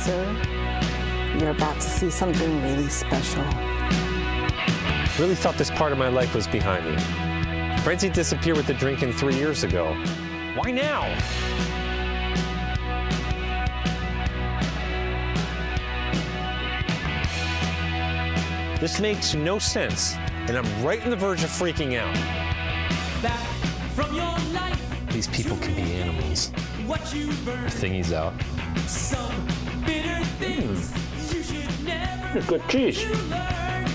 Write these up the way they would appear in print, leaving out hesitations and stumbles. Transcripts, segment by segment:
sir. You're about to see something really special. Really thought this part of my life was behind me. Frenzy disappeared with the drinking 3 years ago. Why now? This makes no sense, and I'm right on the verge of freaking out. Back from your life. These people can be animals. What you burn. Thingy's out. Some bitter things you should never Good cheese. learn.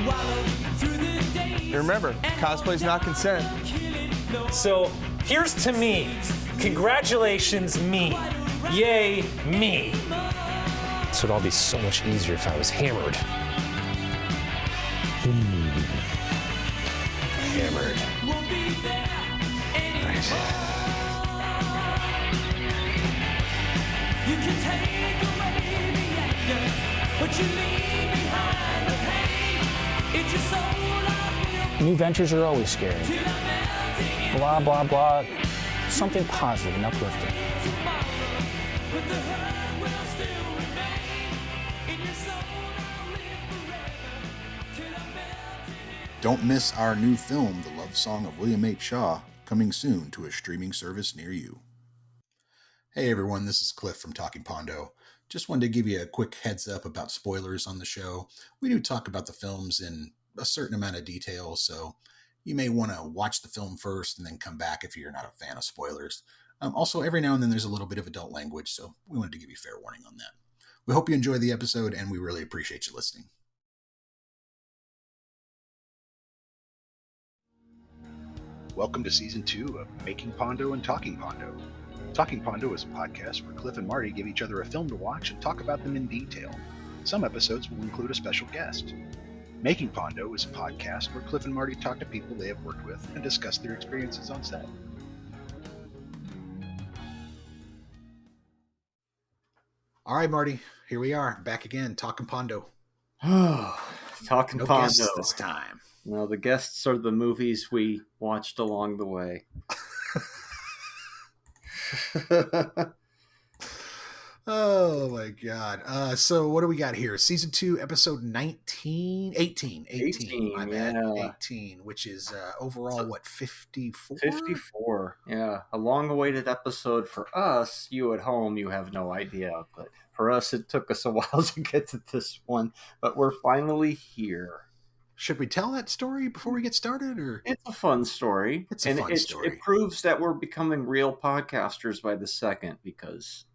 Wallow through the days. Remember, cosplay's not consent. So here's to me. Congratulations, me. Yay, me. This would all be so much easier if I was hammered. Hammered. Won't be there anymore. Right. You can take away the anger, but you leave behind the pain. It's your soul I will New ventures are always scary. till I'm melting Blah, blah, blah. Something positive and uplifting. tomorrow. But the hurt will still remain. In your soul I'll live forever till I'm melting in. Don't miss our new film, The Love Song of William H. Shaw, coming soon to a streaming service near you. Hey everyone, this is Cliff from Talking Pondo. Just wanted to give you a quick heads up about spoilers on the show. We do talk about the films in a certain amount of detail, so you may want to watch the film first and then come back if you're not a fan of spoilers. Also, every now and then there's a little bit of adult language, so we wanted to give you fair warning on that. We hope you enjoy the episode, and we really appreciate you listening. Welcome to Season 2 of Making Pondo and Talking Pondo. Talking Pondo is a podcast where Cliff and Marty give each other a film to watch and talk about them in detail. Some episodes will include a special guest. Making Pondo is a podcast where Cliff and Marty talk to people they have worked with and discuss their experiences on set. All right, Marty, here we are, back again, Talking Pondo. Talking No Pondo. guests this time. No, the guests are the movies we watched along the way. Oh my god. So what do we got here? Season 2, episode 18, my bad. Yeah. 18, which is overall what, 54? 54. Yeah. A long awaited episode for us. You at home, you have no idea. But for us, it took us a while to get to this one. But we're finally here. Should we tell that story before we get started, or It's a fun story. It's a fun story. It proves that we're becoming real podcasters by the second, because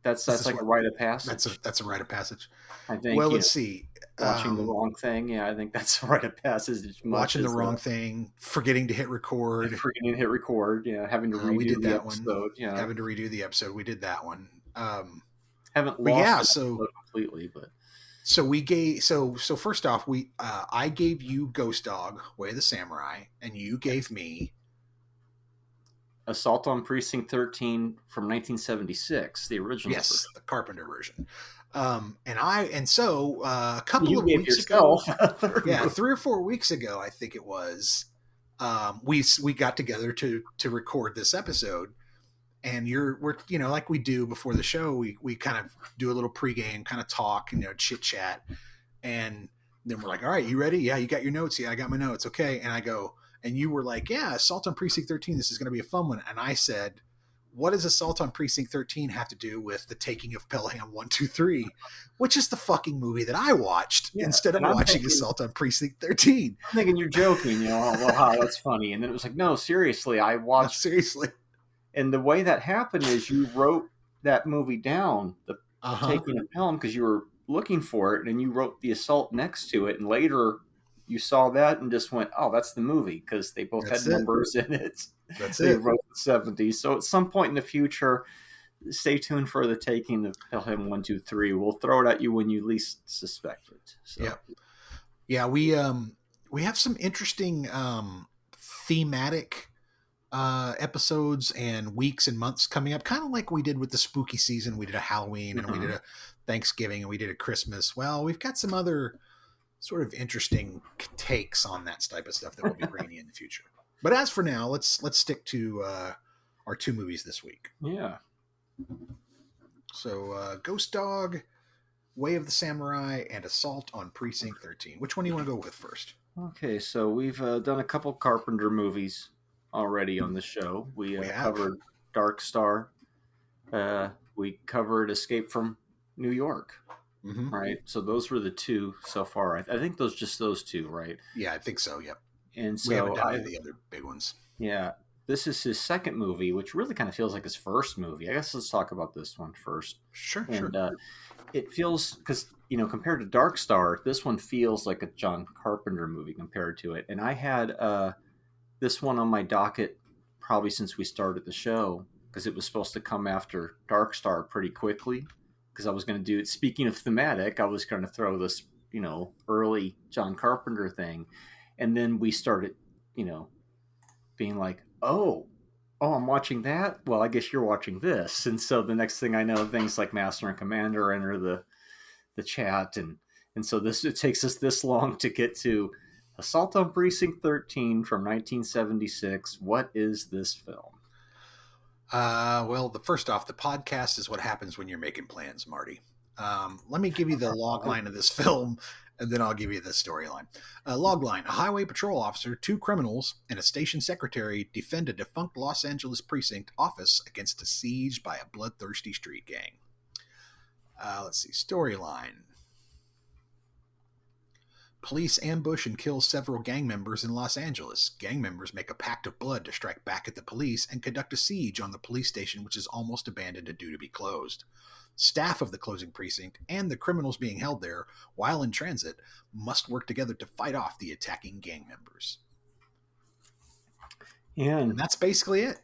that's This is like what- a rite of passage. that's a rite of passage. I think. Well, yeah, let's see. watching the wrong thing. Yeah, I think that's a rite of passage. as much Watching the as, wrong thing, forgetting to hit record, forgetting to hit record. Yeah, having to redo we did the that one. episode. Yeah, having to redo the episode. We did that one. haven't but lost yeah, an so- episode completely, but So we gave so first off, I gave you Ghost Dog, Way of the Samurai, and you gave me Assault on Precinct 13 from 1976, the original. yes, the Carpenter version. And so a couple You of gave weeks yourself ago, a third yeah, movie. 3 or 4 weeks ago, I think it was, we got together to record this episode. And we're like we do before the show, we kind of do a little pregame, kind of talk, chit chat, and then we're like, all right, you ready? Yeah, you got your notes? Yeah, I got my notes. Okay, and I go, and you were like, yeah, Assault on Precinct 13. This is going to be a fun one. And I said, what does Assault on Precinct 13 have to do with the taking of Pelham 123, which is the fucking movie that I watched Yeah, instead of and I'm watching thinking- Assault on Precinct 13? I'm thinking you're joking, oh, well, how that's funny. And then it was like, no, seriously, I No, watched. seriously. And the way that happened is you wrote that movie down, the Taking of Pelham, because you were looking for it, and you wrote the assault next to it, and later you saw that and just went, oh, that's the movie, because they both That's had it. numbers in it. That's They it. wrote the 70s. So at some point in the future, stay tuned for the Taking of Pelham 123. We'll throw it at you when you least suspect it. So. Yeah. Yeah, we have some interesting thematic episodes and weeks and months coming up, kind of like we did with the spooky season. We did a Halloween and we did a Thanksgiving and we did a Christmas. Well, we've got some other sort of interesting takes on that type of stuff that we'll be bringing you in the future. But as for now, let's stick to our 2 movies this week. Yeah. So Ghost Dog, Way of the Samurai, and Assault on Precinct 13. Which one do you want to go with first? Okay, so we've done a couple Carpenter movies already on the show. We We have. covered Dark Star. We covered Escape from New York, Mm-hmm. right? So those were the two so far. I think those two, right? Yeah, I think so. Yep. And We haven't so done any of the other big ones. yeah, this is his second movie, which really kind of feels like his first movie. I guess let's talk about this one first. Sure. And it feels, because compared to Dark Star, this one feels like a John Carpenter movie compared to it. And I had this one on my docket probably since we started the show, because it was supposed to come after Dark Star pretty quickly. Because I was going to do it. Speaking of thematic, I was going to throw this, early John Carpenter thing, and then we started, being like, oh, I'm watching that. Well, I guess you're watching this, and so the next thing I know, things like Master and Commander enter the chat, and so it takes us this long to get to Assault on Precinct 13 from 1976. What is this film? Well, first off, the podcast is what happens when you're making plans, Marty. Let me give you the log line of this film, and then I'll give you the storyline. Log line: a highway patrol officer, 2 criminals, and a station secretary defend a defunct Los Angeles precinct office against a siege by a bloodthirsty street gang. Let's see. Storyline: police ambush and kill several gang members in Los Angeles. Gang members make a pact of blood to strike back at the police and conduct a siege on the police station, which is almost abandoned and due to be closed. Staff of the closing precinct and the criminals being held there while in transit must work together to fight off the attacking gang members. And that's basically it.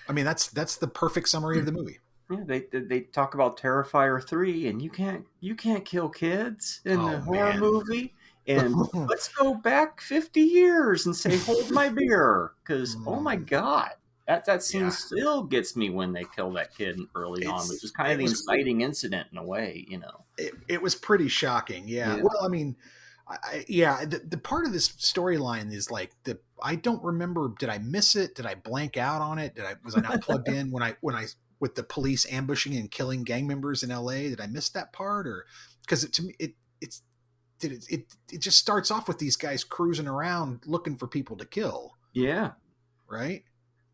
I mean, that's the perfect summary of the movie. Yeah, they talk about Terrifier 3, and you can't kill kids in a horror movie. And let's go back 50 years and say, hold my beer. Because, oh my God, that scene still gets me when they kill that kid early on, which is kind of the inciting incident in a way, It was pretty shocking, yeah. Well, I mean, the part of this storyline is like, I don't remember, did I miss it? Did I blank out on it? Was I not plugged in when I with the police ambushing and killing gang members in LA? Did I miss that part? Or because to me, it just starts off with these guys cruising around looking for people to kill. Yeah. Right?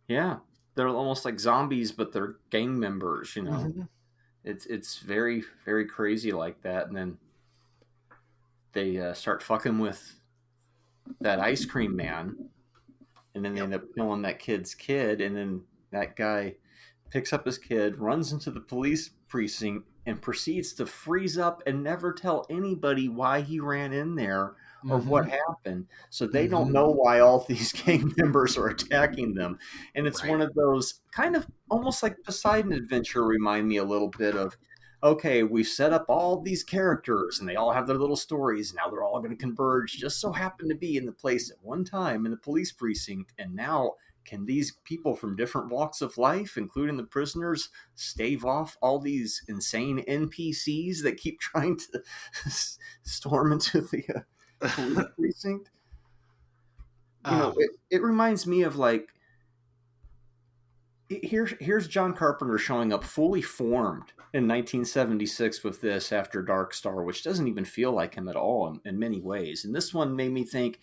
Yeah. They're almost like zombies, but they're gang members, Mm-hmm. It's very, very crazy like that. And then they start fucking with that ice cream man. And then they end up killing that kid's kid. And then that guy picks up his kid, runs into the police precinct, and proceeds to freeze up and never tell anybody why he ran in there or what happened. So they don't know why all these gang members are attacking them. And it's one of those kind of almost like Poseidon Adventure remind me a little bit of, okay, we've set up all these characters and they all have their little stories. Now they're all going to converge, just so happen to be in the place at one time in the police precinct. And now can these people from different walks of life, including the prisoners, stave off all these insane NPCs that keep trying to storm into the police precinct? It reminds me of like, here's John Carpenter showing up fully formed in 1976 with this after Dark Star, which doesn't even feel like him at all in many ways. And this one made me think,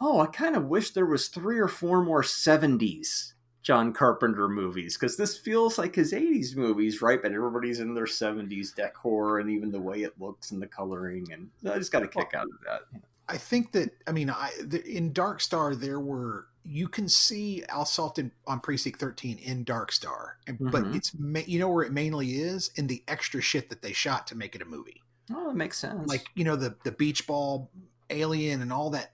I kind of wish there was 3 or 4 more 70s John Carpenter movies, because this feels like his 80s movies, right? But everybody's in their 70s decor and even the way it looks and the coloring. And I just got a kick out of that. I think that, in Dark Star, you can see Assault on Precinct 13 in Dark Star, but it's, where it mainly is? In the extra shit that they shot to make it a movie. Oh, that makes sense. Like, the beach ball alien and all that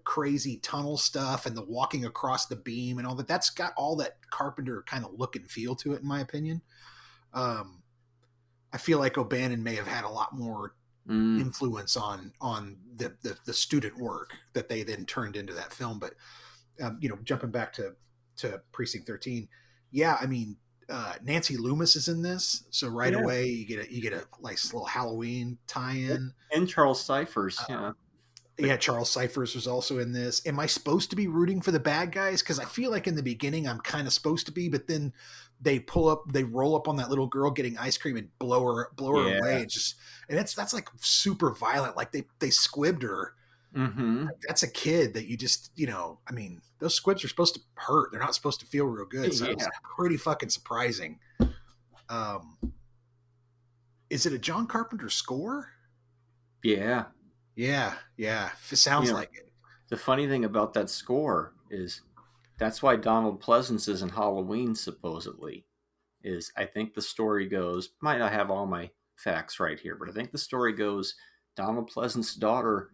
crazy tunnel stuff and the walking across the beam and all that. That's got all that Carpenter kind of look and feel to it, in my opinion. I feel like O'Bannon may have had a lot more influence on the student work that they then turned into that film. But jumping back to Precinct 13, Nancy Loomis is in this, so away you get a nice little Halloween tie-in, and Charles Cyphers, Yeah, Charles Cyphers was also in this. Am I supposed to be rooting for the bad guys? Because I feel like in the beginning I'm kind of supposed to be, but then they roll up on that little girl getting ice cream and blow her Yeah. away. And that's like super violent. Like they squibbed her. Mm-hmm. Like, that's a kid that you just, I mean, those squibs are supposed to hurt. They're not supposed to feel real good. So it's pretty fucking surprising. Is it a John Carpenter score? Yeah. Yeah. It sounds like it. The funny thing about that score is that's why Donald Pleasance is in Halloween, supposedly. I think the story goes, might not have all my facts right here, but I think the story goes, Donald Pleasance's daughter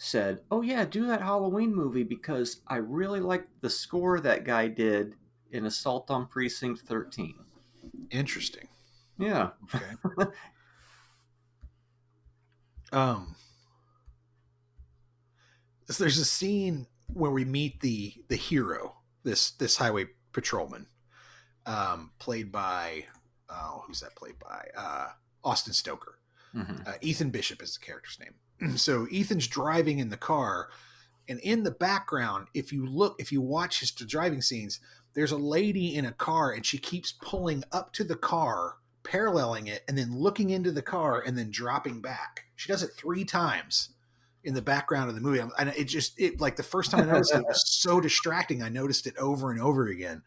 said, "Oh yeah, do that Halloween movie because I really like the score that guy did in Assault on Precinct 13." Interesting. Yeah. Okay. So there's a scene where we meet the hero, this highway patrolman, played by who's that played by? Austin Stoker. Mm-hmm. Ethan Bishop is the character's name. So Ethan's driving in the car, and in the background, if you watch his driving scenes, there's a lady in a car, and she keeps pulling up to the car, paralleling it, and then looking into the car, and then dropping back. She does it 3 times in the background of the movie. And it like the first time I noticed it was so distracting. I noticed it over and over again.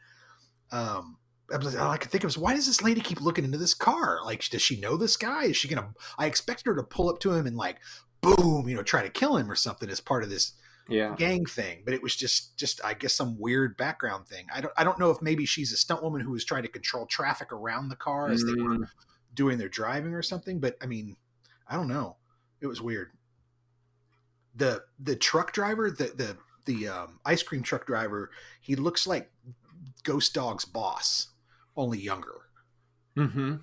All I could think of was, why does this lady keep looking into this car? Like, does she know this guy? Is she gonna? I expected her to pull up to him and like, boom, try to kill him or something as part of this gang thing. But it was just I guess some weird background thing. I don't know if maybe she's a stunt woman who was trying to control traffic around the car as they were doing their driving or something. But I mean, I don't know. It was weird. The truck driver, the ice cream truck driver, he looks like Ghost Dog's boss, only younger. Mm-hmm.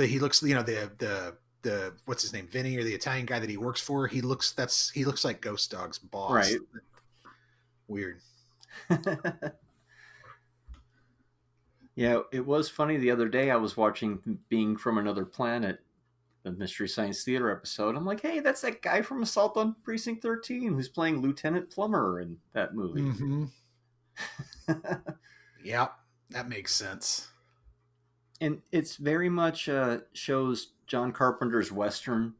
He looks, the what's his name, Vinny, or the Italian guy that he works for. He looks like Ghost Dog's boss. Right. Weird. Yeah, it was funny the other day. I was watching Being from Another Planet, the Mystery Science Theater episode. I'm like, hey, that's that guy from Assault on Precinct 13 who's playing Lieutenant Plummer in that movie. Mm-hmm. Yeah, that makes sense. And it's very much shows John Carpenter's Western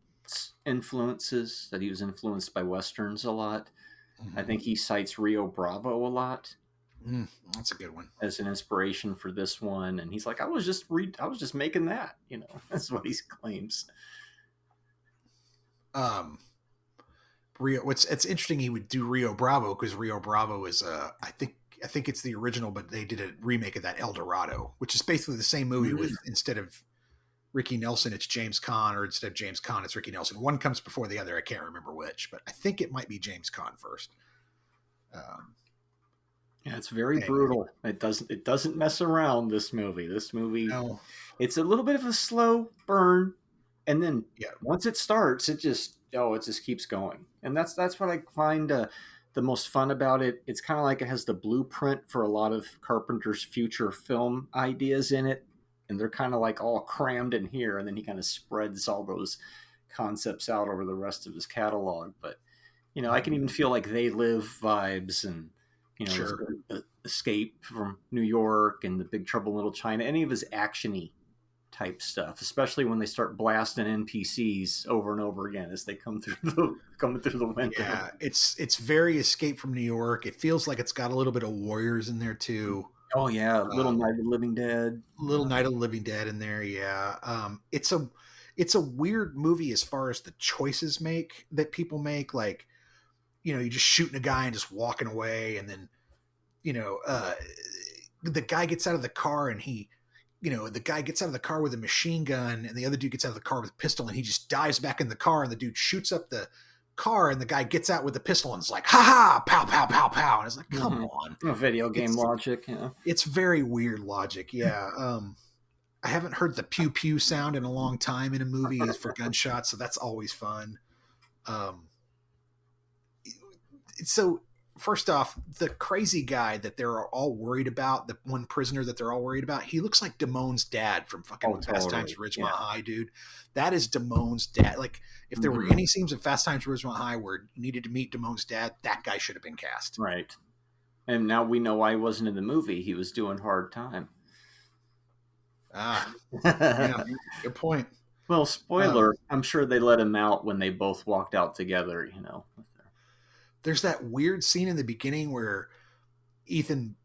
influences, that he was influenced by Westerns a lot. Mm-hmm. I think he cites Rio Bravo a lot. That's a good one. As an inspiration for this one. And he's like, I was just making that, that's what he claims. It's interesting he would do Rio Bravo, because Rio Bravo is I think it's the original, but they did a remake of that, El Dorado, which is basically the same movie with, instead of Ricky Nelson, it's James Caan, or instead of James Caan, it's Ricky Nelson. One comes before the other. I can't remember which, but I think it might be James Caan first. Yeah, it's very brutal. It doesn't mess around, this movie. No. It's a little bit of a slow burn, and then once it starts, it just keeps going. And that's what I find the most fun about it. It's kind of like it has the blueprint for a lot of Carpenter's future film ideas in it, and they're kind of like all crammed in here, and then he kind of spreads all those concepts out over the rest of his catalog. But I can even feel like They Live vibes, and Sure. Escape from New York and The Big Trouble in Little China, any of his actiony type stuff, especially when they start blasting NPCs over and over again as they come through the window. Yeah, it's very Escape from New York. It feels like it's got a little bit of Warriors in there too. Oh yeah, Little Night of the Living Dead. Little Night of the Living Dead in there. Yeah, it's a weird movie as far as the choices that people make. Like, you're just shooting a guy and just walking away, and then the guy gets out of the car, and the guy gets out of the car with a machine gun, and the other dude gets out of the car with a pistol, and he just dives back in the car, and the dude shoots up the car, and the guy gets out with the pistol, and it's like, ha ha, pow, pow, pow, pow. And it's like, come on. Video game logic. Yeah. It's very weird logic. Yeah. I haven't heard the pew pew sound in a long time in a movie for gunshots, so that's always fun. So first off, the crazy guy that they're all worried about, the one prisoner that they're all worried about, he looks like Damone's dad from fucking Fast Times at Ridgemont High, dude. That is Damone's dad. Like, if there were any scenes of Fast Times at Ridgemont High where you needed to meet Damone's dad, that guy should have been cast. Right. And now we know why he wasn't in the movie. He was doing hard time. Yeah, good point. Well, spoiler, I'm sure they let him out when they both walked out together, you know. There's that weird scene in the beginning where Ethan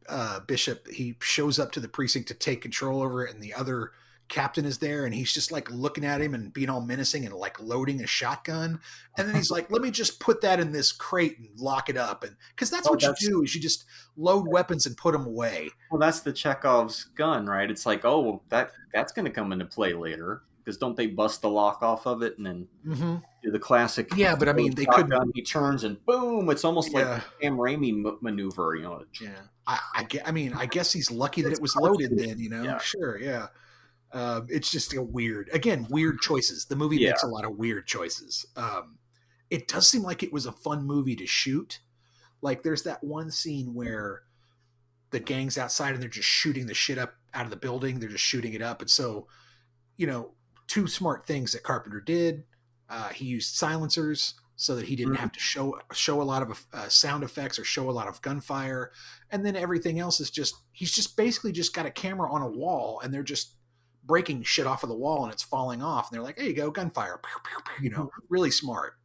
Bishop, he shows up to the precinct to take control over it, and the other captain is there, and he's just like looking at him and being all menacing and like loading a shotgun, and then he's like, let me just put that in this crate and lock it up, and because that's what you do, is you just load weapons and put them away. Well, that's the Chekhov's gun, right? It's like, oh, that's going to come into play later, because don't they bust the lock off of it and then do the classic? Yeah, but I mean, they could. He turns and boom! It's almost like a Sam Raimi maneuver, you know. Yeah, I mean, I guess he's lucky that it was loaded then, you know. Yeah. Sure, yeah. It's just weird choices. The movie makes a lot of weird choices. It does seem like it was a fun movie to shoot. Like, there's that one scene where the gang's outside and they're just shooting the shit up out of the building. They're just shooting it up, and so, you know, two smart things that Carpenter did. He used silencers so that he didn't have to show a lot of sound effects or show a lot of gunfire. And then everything else is he's just basically just got a camera on a wall, and they're just breaking shit off of the wall and it's falling off. And they're like, there you go, gunfire. You know, really smart.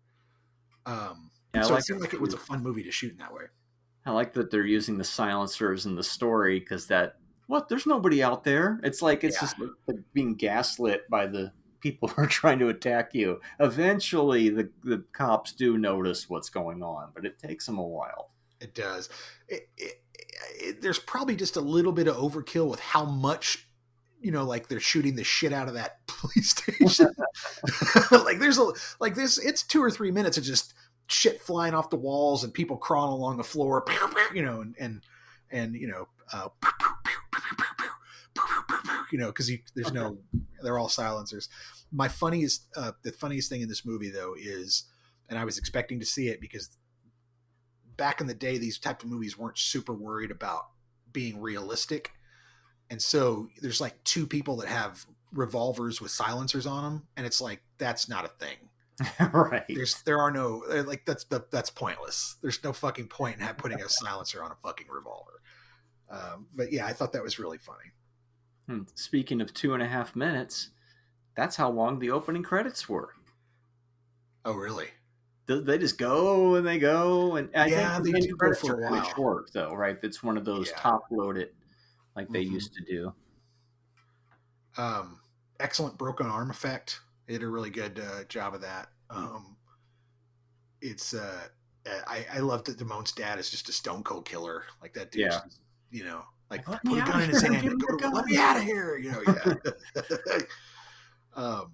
So it seemed like it was a fun movie to shoot in that way. I like that they're using the silencers in the story, because there's nobody out there. It's like just like being gaslit by the people who are trying to attack you. Eventually, the cops do notice what's going on, but it takes them a while. It does. There's probably just a little bit of overkill with how much, you know, like they're shooting the shit out of that police station. It's 2 or 3 minutes of just shit flying off the walls and people crawling along the floor, you know, and you know, you know, because there's they're all silencers. The funniest thing in this movie though is, and I was expecting to see it because back in the day, these type of movies weren't super worried about being realistic. And so there's like 2 people that have revolvers with silencers on them. And it's like, that's not a thing. Right. There are no, like, that's pointless. There's no fucking point in putting a silencer on a fucking revolver. But yeah, I thought that was really funny. Speaking of 2.5 minutes, that's how long the opening credits were. Oh, really? They just go and they go. And I think they do go for a while. Really short, though, right? It's one of those top loaded, like they used to do. Excellent broken arm effect. They did a really good job of that. I love that Damone's dad is just a stone cold killer. Like that dude, you know, like put a gun in his hand and let me out of here. You know,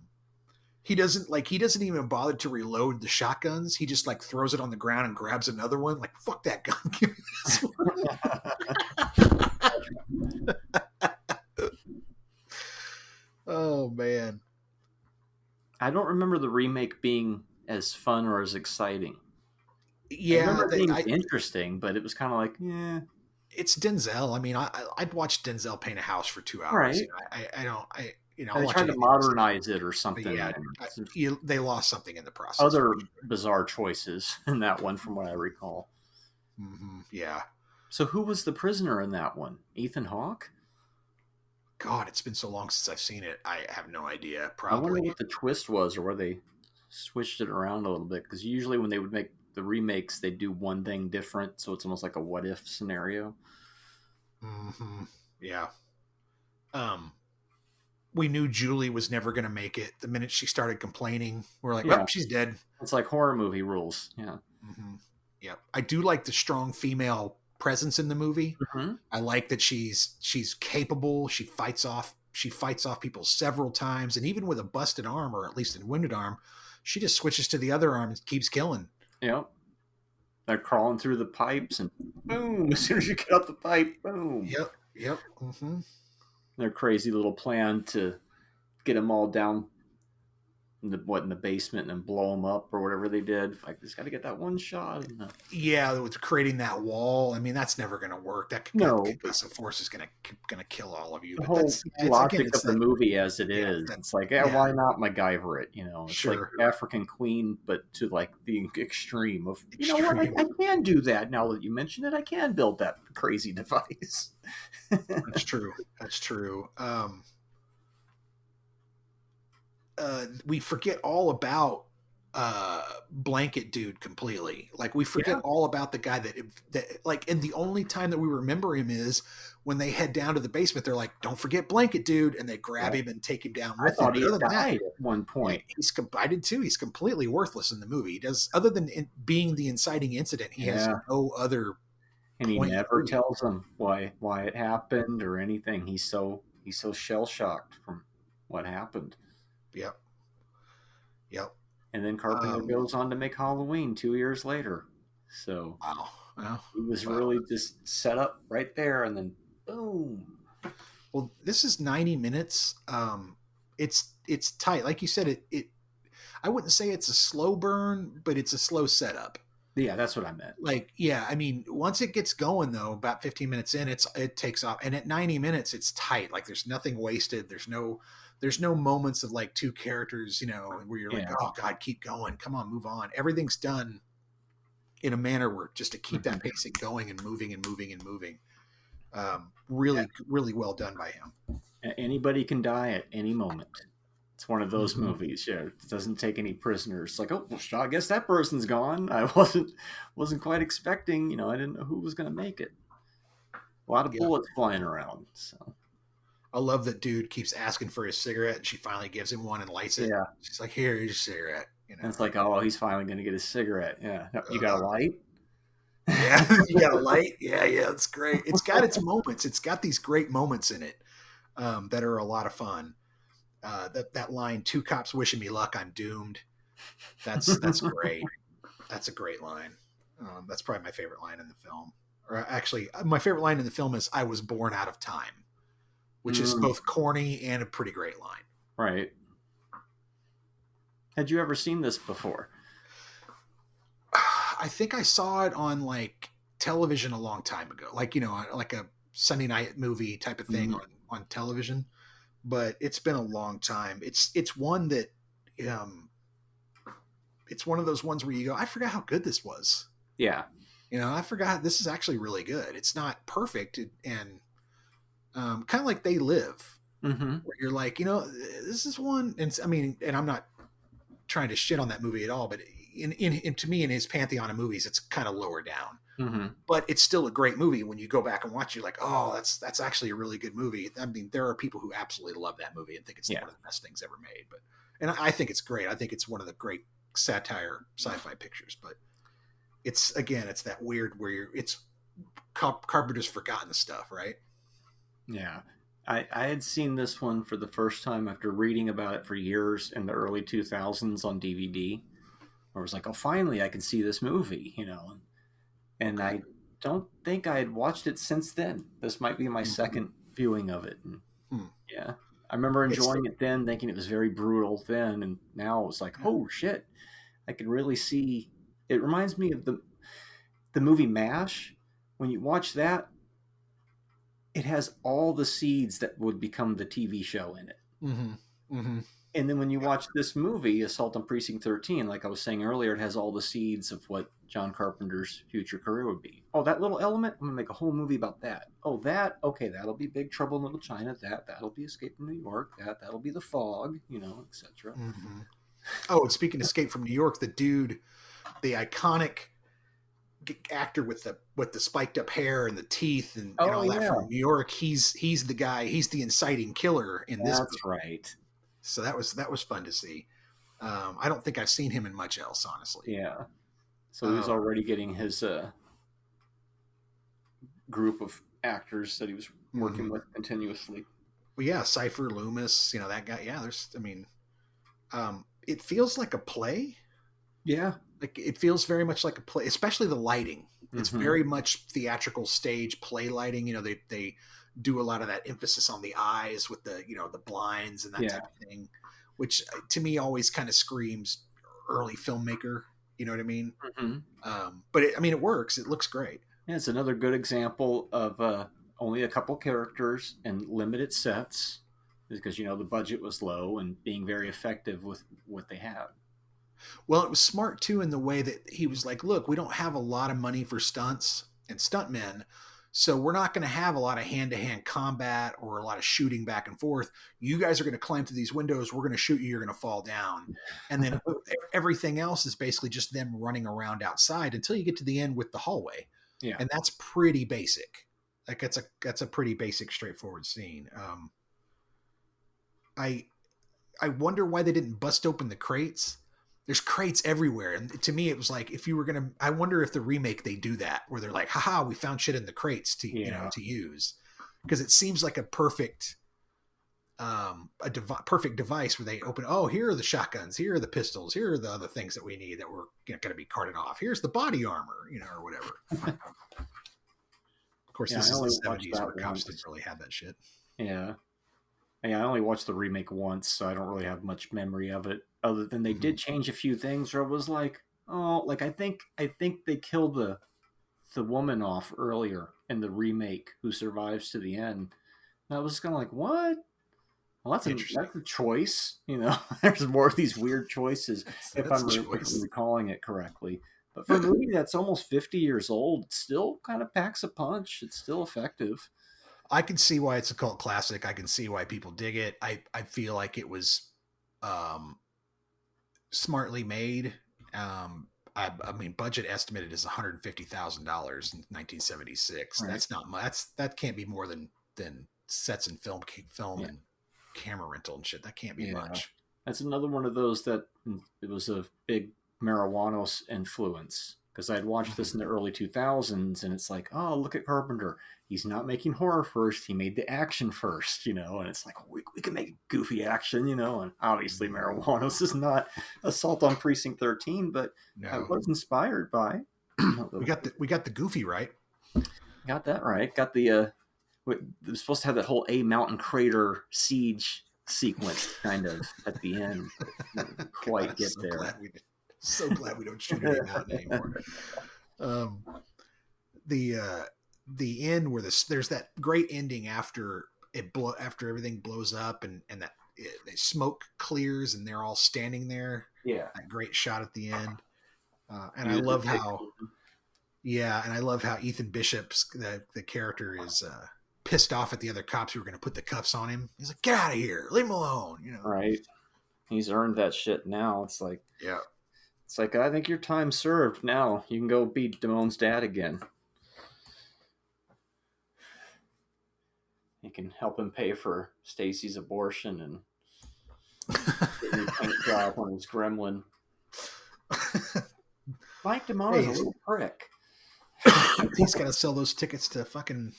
he doesn't even bother to reload the shotguns. He just like throws it on the ground and grabs another one. Like, fuck that gun. Give me this one. Oh man. I don't remember the remake being as fun or as exciting. Yeah, I remember it being interesting, but it was kind of like, it's Denzel. I mean, I'd watch Denzel paint a house for 2 hours. Right. They tried to modernize it or something. Yeah, they lost something in the process. Other bizarre choices in that one, from what I recall. Mm-hmm. Yeah. So who was the prisoner in that one? Ethan Hawke? God, it's been so long since I've seen it. I have no idea. I Probably. wonder what the twist was, or where they switched it around a little bit. Because usually when they would make the remakes, they do one thing different, so it's almost like a what if scenario. Mm-hmm. Yeah. We knew Julie was never going to make it. The minute she started complaining, we're like, well, she's dead. It's like horror movie rules. Yeah. Mm-hmm. Yeah. I do like the strong female presence in the movie. Mm-hmm. I like that she's capable. She fights off people several times, and even with a busted arm, or at least a wounded arm, she just switches to the other arm and keeps killing. Yep. They're crawling through the pipes, and boom! As soon as you get out the pipe, boom. Yep. Mm-hmm. Their crazy little plan to get them all down in the basement and blow them up or whatever they did. Like, just got to get that one shot. Yeah, with creating that wall. I mean, that's never going to work. That concussive force is going to kill all of you. The But whole logic again, of the movie as it yeah, is, it's like, why not MacGyver it? You know, it's Sure. like African Queen, but to like the extreme of, you know what, I can do that. Now that you mention it, I can build that crazy device. That's true. That's true. We forget all about Blanket Dude completely. Like, we forget all about the guy that like, and the only time that we remember him is when they head down to the basement. They're like, don't forget Blanket Dude, and they grab him and take him down with I thought him. he died at one point. I did too. He's completely worthless in the movie. He does, other than being the inciting incident, he has no other. And he never tells them why it happened or anything. He's so shell shocked from what happened. Yep. And then Carpenter goes on to make Halloween 2 years later. So he was really just set up right there, and then boom. Well, this is 90 minutes. It's tight. Like you said, it I wouldn't say it's a slow burn, but it's a slow setup. Yeah, that's what I meant. Like, yeah, I mean, once it gets going though, about 15 minutes in, it takes off. And at 90 minutes, it's tight. Like, there's nothing wasted. There's no moments of like two characters, you know, where you're like, oh God, keep going. Come on, move on. Everything's done in a manner where just to keep that pacing going and moving and moving and moving. Really well done by him. Anybody can die at any moment. It's one of those movies. Yeah, it doesn't take any prisoners. It's like, oh, well, I guess that person's gone. I wasn't quite expecting. You know, I didn't know who was going to make it. A lot of bullets flying around. So I love that dude keeps asking for his cigarette, and she finally gives him one and lights it. Yeah, she's like, "Here's your cigarette." You know, and it's like, oh, he's finally going to get his cigarette. Yeah, you got a light. Yeah, you got a light. Yeah, it's great. It's got its moments. It's got these great moments in it that are a lot of fun. That line, "Two cops wishing me luck, I'm doomed." That's great. That's a great line. That's probably my favorite line in the film. Or actually, my favorite line in the film is "I was born out of time," which is both corny and a pretty great line. Right. Had you ever seen this before? I think I saw it on like television a long time ago, like, you know, like a Sunday night movie type of thing on television. But it's been a long time. It's one that, it's one of those ones where you go, I forgot how good this was. Yeah. You know, I forgot this is actually really good. It's not perfect. And kind of like They Live, where you're like, you know, this is one. And I mean, and I'm not trying to shit on that movie at all, but in to me, in his pantheon of movies, it's kind of lower down. But it's still a great movie. When you go back and watch, you're like, oh, that's actually a really good movie. I mean, there are people who absolutely love that movie and think it's one of the best things ever made. And I think it's great. I think it's one of the great satire sci-fi pictures. But it's that weird where it's Carpenter's forgotten stuff, right? Yeah. I had seen this one for the first time after reading about it for years in the early 2000s on DVD. Where I was like, oh, finally I can see this movie, you know. And I don't think I had watched it since then. This might be my second viewing of it. And, yeah. I remember enjoying it then, thinking it was very brutal then. And now it's like, oh, shit. I can really see. It reminds me of the movie MASH. When you watch that, it has all the seeds that would become the TV show in it. And then when you watch this movie, Assault on Precinct 13, like I was saying earlier, it has all the seeds of what John Carpenter's future career would be. Oh, that little element, I'm going to make a whole movie about that. Oh, that, okay, that'll be Big Trouble in Little China. That'll be Escape from New York. That'll be The Fog, you know, etc. Oh, and speaking of Escape from New York, the dude, the iconic actor with the spiked up hair and the teeth and all that from New York, he's the guy, he's the inciting killer in this movie. That's right. So that was fun to see. I don't think I've seen him in much else, honestly. Yeah. So he was already getting his group of actors that he was working with continuously. Well, yeah, Cypher, Loomis, you know, that guy. Yeah, it feels like a play. Yeah. Like, it feels very much like a play, especially the lighting. It's very much theatrical stage play lighting. You know, they do a lot of that emphasis on the eyes with the, you know, the blinds and that type of thing, which to me always kind of screams early filmmaker. You know what I mean? But it works. It looks great. Yeah, it's another good example of only a couple characters and limited sets, because the budget was low and being very effective with what they had. Well, it was smart too in the way that he was like, look, we don't have a lot of money for stunts and stuntmen, so we're not going to have a lot of hand-to-hand combat or a lot of shooting back and forth. You guys are going to climb through these windows. We're going to shoot you. You're going to fall down. And then everything else is basically just them running around outside until you get to the end with the hallway. Yeah. And that's pretty basic. Like that's a pretty basic, straightforward scene. I wonder why they didn't bust open the crates. There's crates everywhere. And to me, it was like, if you were going to, I wonder if the remake, they do that where they're like, haha, we found shit in the crates to, to use. Because it seems like a perfect, perfect device where they open, oh, here are the shotguns, here are the pistols, here are the other things that we need that we're going to be carted off. Here's the body armor, or whatever. Of course, this is the 70s where cops didn't really have that shit. Yeah. Yeah, I only watched the remake once, so I don't really have much memory of it. Other than they did change a few things, where it was like, oh, like I think they killed the woman off earlier in the remake, who survives to the end. And I was kind of like, what? Well, that's a choice. There's more of these weird choices, if I'm recalling it correctly. But for a movie that's almost 50 years old, it still kind of packs a punch. It's still effective. I can see why it's a cult classic. I can see why people dig it. I feel like it was smartly made. I mean, budget estimated is $150,000 in 1976. Right. That's not much. That can't be more than sets and film and camera rental and shit. That can't be much. That's another one of those that it was a big marijuana influence, because I'd watched this in the early 2000s, and it's like, oh, look at Carpenter. He's not making horror first. He made the action first, and it's like, we can make goofy action, and obviously Marijuana is not Assault on Precinct 13, but it was inspired by. we got the goofy right. Got that right. Got the we're supposed to have that whole A Mountain Crater siege sequence kind of at the end. Didn't quite get there. So glad we don't shoot it out anymore. The end where there's that great ending after everything blows up and that the smoke clears and they're all standing there. Yeah, that great shot at the end. And I love how Ethan Bishop's the character is pissed off at the other cops who are going to put the cuffs on him. He's like, get out of here, leave him alone. Right. He's earned that shit now. It's like, it's like, I think your time's served now. You can go beat Damone's dad again. You can help him pay for Stacy's abortion and get a paint job on his gremlin. Mike Damone is a little prick. He's got to sell those tickets to fucking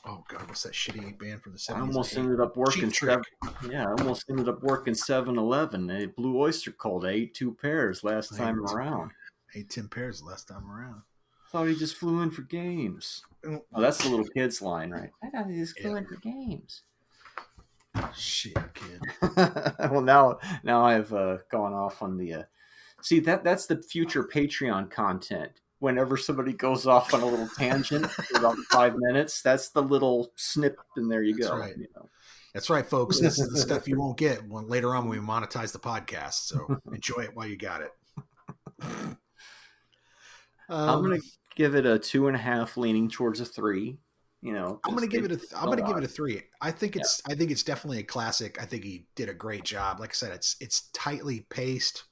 oh god, what's that shitty band from the 70s? I almost ended up working 7-Eleven. A Blue Oyster Cult. I ate 2 pairs last time around. Ate 10 pairs last time around. Thought he just flew in for games. Oh, that's the little kid's line, right? I thought he just flew in for games. Shit, kid. Well, now I've gone off on the. See, that's the future Patreon content. Whenever somebody goes off on a little tangent for about 5 minutes, that's the little snip, and there you go. Right. That's right, folks. This is the stuff you won't get when later on when we monetize the podcast. So enjoy it while you got it. I'm gonna give it a 2.5, leaning towards a 3. I'm gonna give it a 3. I think it's definitely a classic. I think he did a great job. Like I said, it's tightly paced.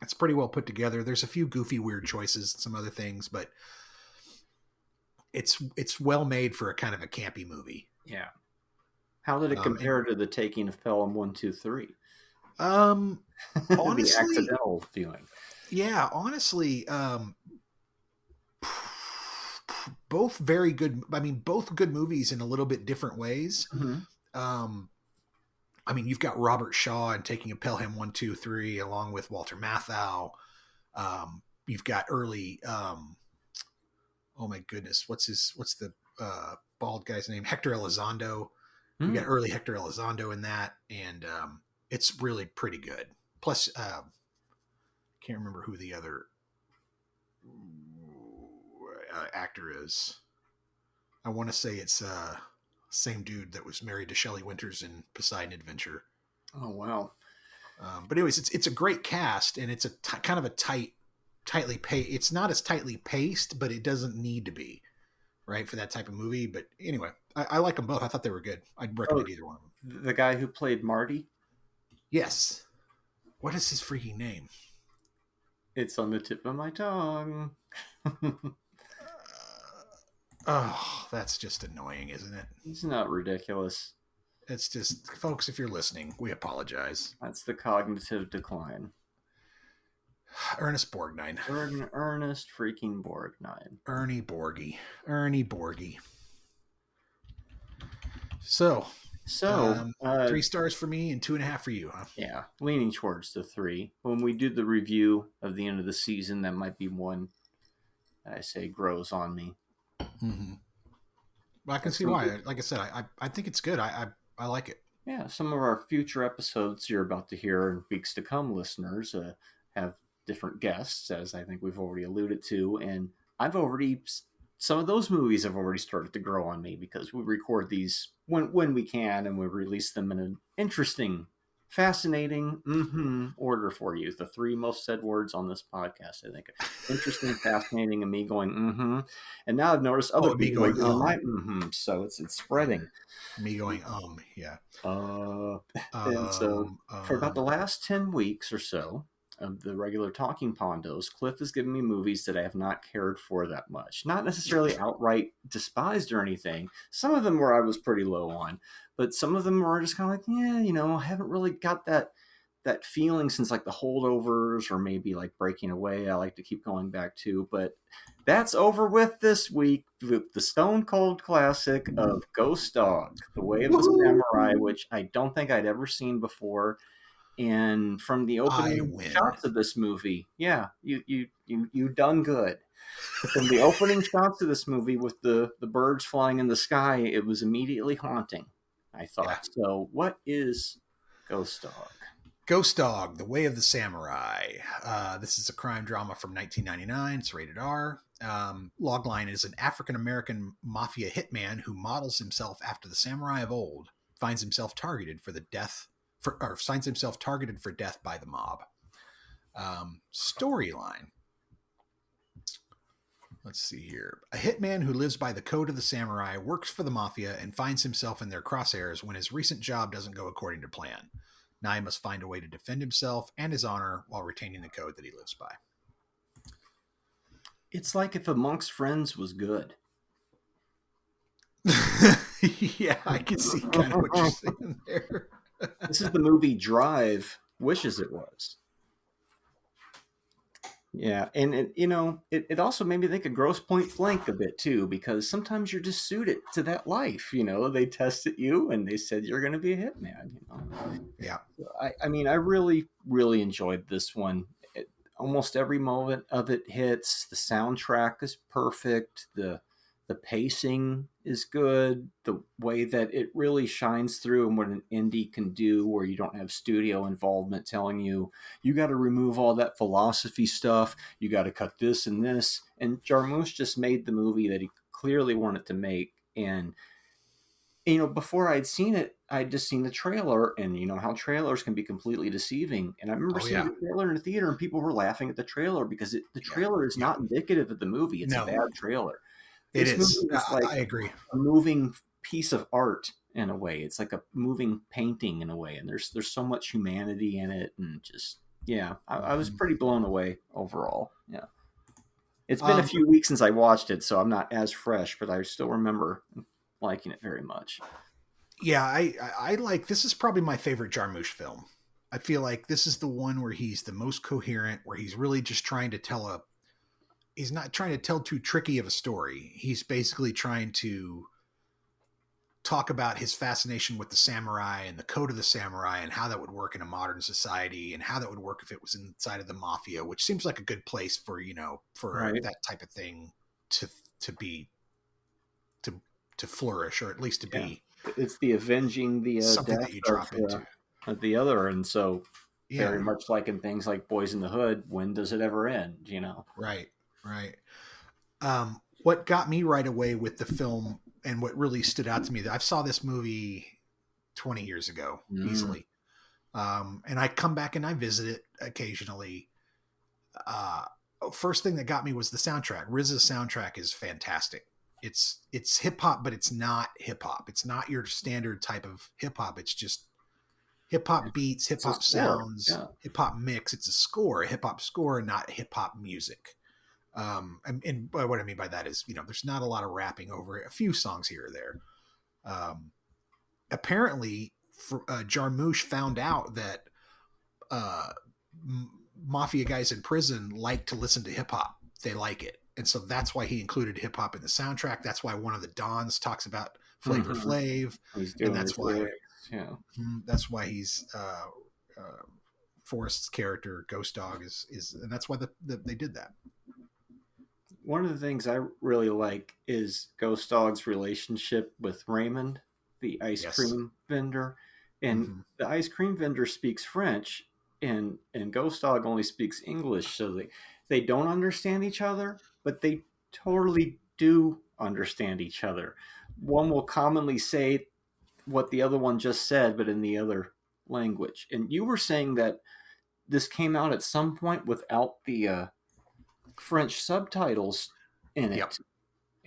It's pretty well put together. There's a few goofy, weird choices, some other things, but it's well made for a kind of a campy movie. Yeah. How did it compare to The Taking of Pelham 1, 2, 3? Honestly, the accidental viewing. Yeah, honestly, both very good. I mean, both good movies in a little bit different ways. Mm-hmm. I mean, you've got Robert Shaw in Taking a Pelham 1, 2, 3, along with Walter Matthau. You've got early, oh my goodness, what's the bald guy's name? Hector Elizondo. We got early Hector Elizondo in that, and it's really pretty good. Plus, can't remember who the other actor is. I want to say it's same dude that was married to Shelley Winters in Poseidon Adventure. Oh wow! But anyways, it's a great cast, and it's a kind of a tightly paced. It's not as tightly paced, but it doesn't need to be, right, for that type of movie. But anyway, I like them both. I thought they were good. I'd recommend either one of them. The guy who played Marty. Yes. What is his freaking name? It's on the tip of my tongue. Oh, that's just annoying, isn't it? It's not ridiculous. It's just, folks, if you're listening, we apologize. That's the cognitive decline. Ernest Borgnine. Ernest freaking Borgnine. Ernie Borgie. So 3 stars for me and 2.5 for you, huh? Yeah, leaning towards the 3. When we do the review of the end of the season, that might be one that I say grows on me. Mm-hmm. Well, I can see why. Like I said, I think it's good. I like it. Yeah, some of our future episodes you're about to hear in weeks to come, listeners, have different guests, as I think we've already alluded to, and some of those movies have already started to grow on me because we record these when we can, and we release them in an interesting, fascinating order for you. The 3 most said words on this podcast, I think. Interesting, fascinating, and me going, And now I've noticed other people going, so it's spreading. Me going, yeah. And so for about the last 10 weeks or so of the regular Talking Pondos, Cliff has given me movies that I have not cared for that much. Not necessarily outright despised or anything. Some of them where I was pretty low on, but some of them were just kind of like, yeah, I haven't really got that feeling since like The Holdovers or maybe like Breaking Away I like to keep going back to. But that's over with this week with the stone cold classic of Ghost Dog, The Way of the Samurai, which I don't think I'd ever seen before. And from the opening shots of this movie, yeah, you done good. From the opening shots of this movie with the birds flying in the sky, it was immediately haunting, I thought. Yeah. So what is Ghost Dog? Ghost Dog, The Way of the Samurai. This is a crime drama from 1999. It's rated R. Logline is an African-American mafia hitman who models himself after the samurai of old, finds himself targeted for death by the mob. Storyline. Let's see here. A hitman who lives by the code of the samurai works for the mafia and finds himself in their crosshairs when his recent job doesn't go according to plan. Now he must find a way to defend himself and his honor while retaining the code that he lives by. It's like if Amongst Friends was good. Yeah, I can see kind of what you're saying there. This is the movie Drive wishes it was. Yeah, and it also made me think of Grosse Pointe Blank a bit too, because sometimes you're just suited to that life. They tested you and they said you're going to be a hitman. Yeah. I mean, I really, really enjoyed this one. Almost every moment of it hits. The soundtrack is perfect. The pacing is good. The way that it really shines through and what an indie can do, where you don't have studio involvement telling you got to remove all that philosophy stuff. You got to cut this and this. And Jarmusch just made the movie that he clearly wanted to make. And, before I'd seen it, I'd just seen the trailer, and you know how trailers can be completely deceiving. And I remember seeing the trailer in the theater and people were laughing at the trailer because the trailer is not indicative of the movie. It's a bad trailer. It is. Like I agree. A moving piece of art in a way. It's like a moving painting in a way. And there's so much humanity in it. And just, I was pretty blown away overall. Yeah. It's been a few weeks since I watched it, so I'm not as fresh, but I still remember liking it very much. Yeah, I like, this is probably my favorite Jarmusch film. I feel like this is the one where he's the most coherent, where he's really just trying to he's not trying to tell too tricky of a story. He's basically trying to talk about his fascination with the samurai and the code of the samurai and how that would work in a modern society and how that would work if it was inside of the mafia, which seems like a good place for, that type of thing to flourish, or at least to be it's the avenging the Something death that you drop into. of the other, and so Yeah. very much like in things like Boys in the Hood, when does it ever end? You know? Right. What got me right away with the film and what really stood out to me, I saw this movie 20 years ago, easily. And I come back and I visit it occasionally. First thing that got me was the soundtrack. RZA's soundtrack is fantastic. It's hip hop, but it's not hip hop. It's not your standard type of hip hop. It's just hip hop beats, hip hop sounds, hip hop mix. It's a score, a hip hop score, not hip hop music. And what I mean by that is, there's not a lot of rapping over it. A few songs here or there. Apparently, Jarmusch found out that mafia guys in prison like to listen to hip hop. They like it. And so that's why he included hip hop in the soundtrack. That's why one of the Dons talks about Flavor Flav. And that's why he's Forrest's character, Ghost Dog, is and that's why they did that. One of the things I really like is Ghost Dog's relationship with Raymond, the ice cream vendor. And the ice cream vendor speaks French, and Ghost Dog only speaks English, so they don't understand each other, but they totally do understand each other. One will commonly say what the other one just said, but in the other language. And you were saying that this came out at some point without the French subtitles in it. Yep.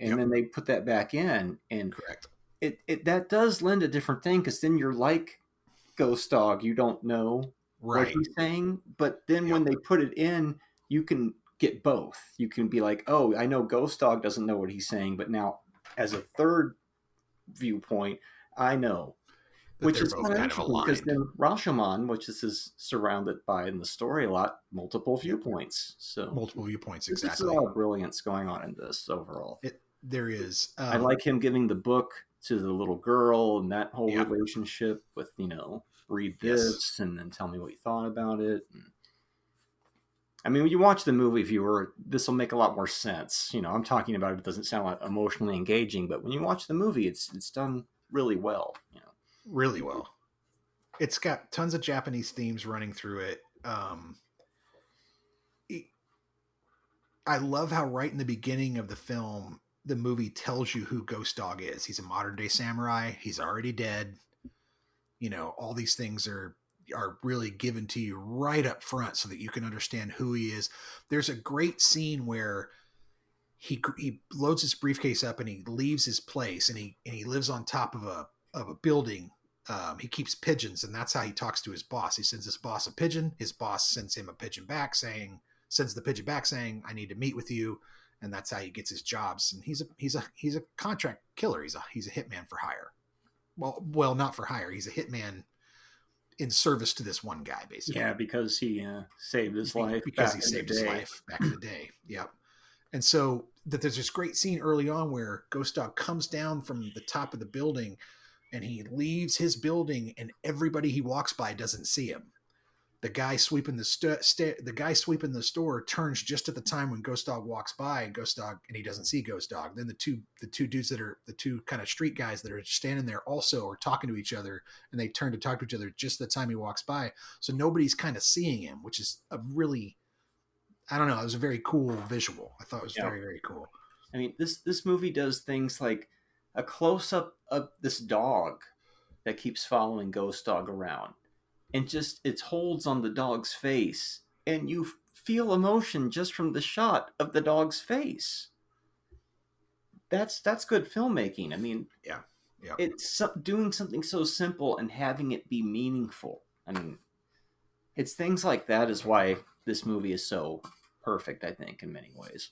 And then they put that back in. And correct. It that does lend a different thing, because then you're like Ghost Dog, you don't know what he's saying, but then when they put it in, you can get both. You can be like, oh, I know Ghost Dog doesn't know what he's saying, but now as a third viewpoint, I know. Which is kind of aligned. Because then Rashomon, which this is surrounded by in the story a lot, multiple viewpoints. So multiple viewpoints, exactly. There's a lot of brilliance going on in this overall. There is. I like him giving the book to the little girl and that whole relationship with, read this and then tell me what you thought about it. And, I mean, when you watch the movie, viewer, this will make a lot more sense. I'm talking about it doesn't sound like emotionally engaging, but when you watch the movie, it's done really well. Really well. It's got tons of Japanese themes running through it. I love how right in the beginning of the film, the movie tells you who Ghost Dog is. He's a modern day samurai. He's already dead. All these things are really given to you right up front so that you can understand who he is. There's a great scene where he loads his briefcase up and he leaves his place and he lives on top of a building. He keeps pigeons, and that's how he talks to his boss. He sends his boss a pigeon. His boss sends him a pigeon back saying, I need to meet with you. And that's how he gets his jobs. And he's a contract killer. He's a hitman for hire. Well, not for hire. He's a hitman in service to this one guy, basically. Yeah, because he saved his life. Because he saved his life back in the day. Yep. And so there's this great scene early on where Ghost Dog comes down from the top of the building and he leaves his building and everybody he walks by doesn't see him. The guy sweeping the store turns just at the time when Ghost Dog walks by, and he doesn't see Ghost Dog. Then the two dudes that are the two kind of street guys that are standing there also are talking to each other, and they turn to talk to each other just the time he walks by. So nobody's kind of seeing him, which is a really, I don't know, it was a very cool visual. I thought it was very, very cool. I mean, this movie does things like a close up of this dog that keeps following Ghost Dog around. And just it holds on the dog's face, and you feel emotion just from the shot of the dog's face. That's good filmmaking. I mean, it's doing something so simple and having it be meaningful. I mean, it's things like that is why this movie is so perfect, I think, in many ways.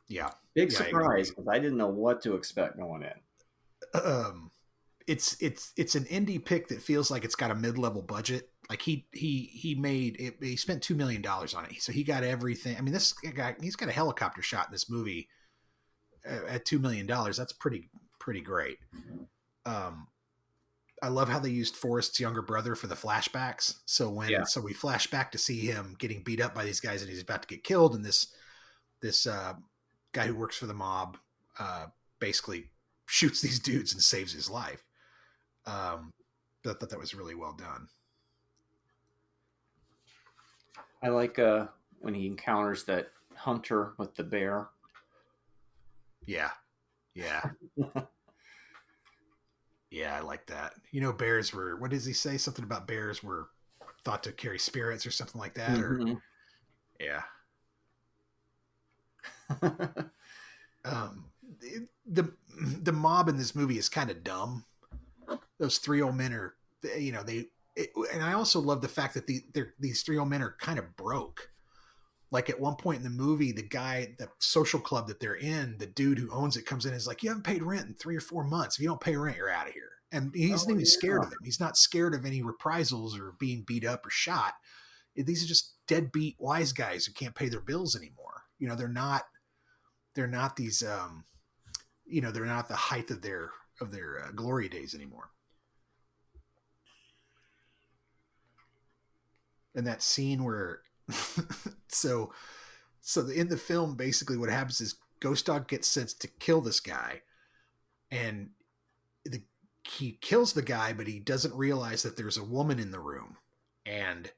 Yeah, big surprise, because I didn't know what to expect going in. It's an indie pick that feels like it's got a mid-level budget. Like he spent $2 million on it, so he got everything. I mean, this guy, he's got a helicopter shot in this movie at $2 million. That's pretty great. I love how they used Forrest's younger brother for the flashbacks. So we flash back to see him getting beat up by these guys, and he's about to get killed, and this guy who works for the mob basically shoots these dudes and saves his life. But I thought that was really well done. I like when he encounters that hunter with the bear. Yeah. Yeah. Yeah, I like that. Bears were, what does he say? Something about bears were thought to carry spirits or something like that. Mhm. Or yeah. The mob in this movie is kind of dumb. Those three old men are, and I also love the fact that these three old men are kind of broke. Like at one point in the movie, the social club that they're in, the dude who owns it comes in and is like, you haven't paid rent in 3 or 4 months. If you don't pay rent, you're out of here. And he's not even scared of them. He's not scared of any reprisals or being beat up or shot. These are just deadbeat wise guys who can't pay their bills anymore. They're not these, they're not the height of their glory days anymore. And that scene where, so in the film, basically what happens is Ghost Dog gets sent to kill this guy, and he kills the guy, but he doesn't realize that there's a woman in the room, and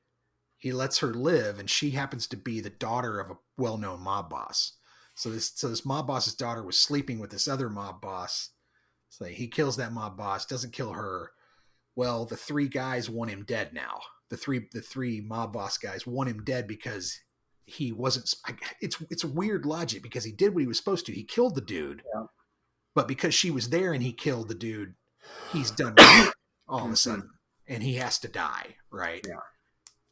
he lets her live, and she happens to be the daughter of a well-known mob boss. So this mob boss's daughter was sleeping with this other mob boss. So he kills that mob boss, doesn't kill her. Well, the three guys want him dead now. The three mob boss guys want him dead because he wasn't. It's a weird logic because he did what he was supposed to. He killed the dude, but because she was there and he killed the dude, he's done all of a sudden, and he has to die, right? Yeah.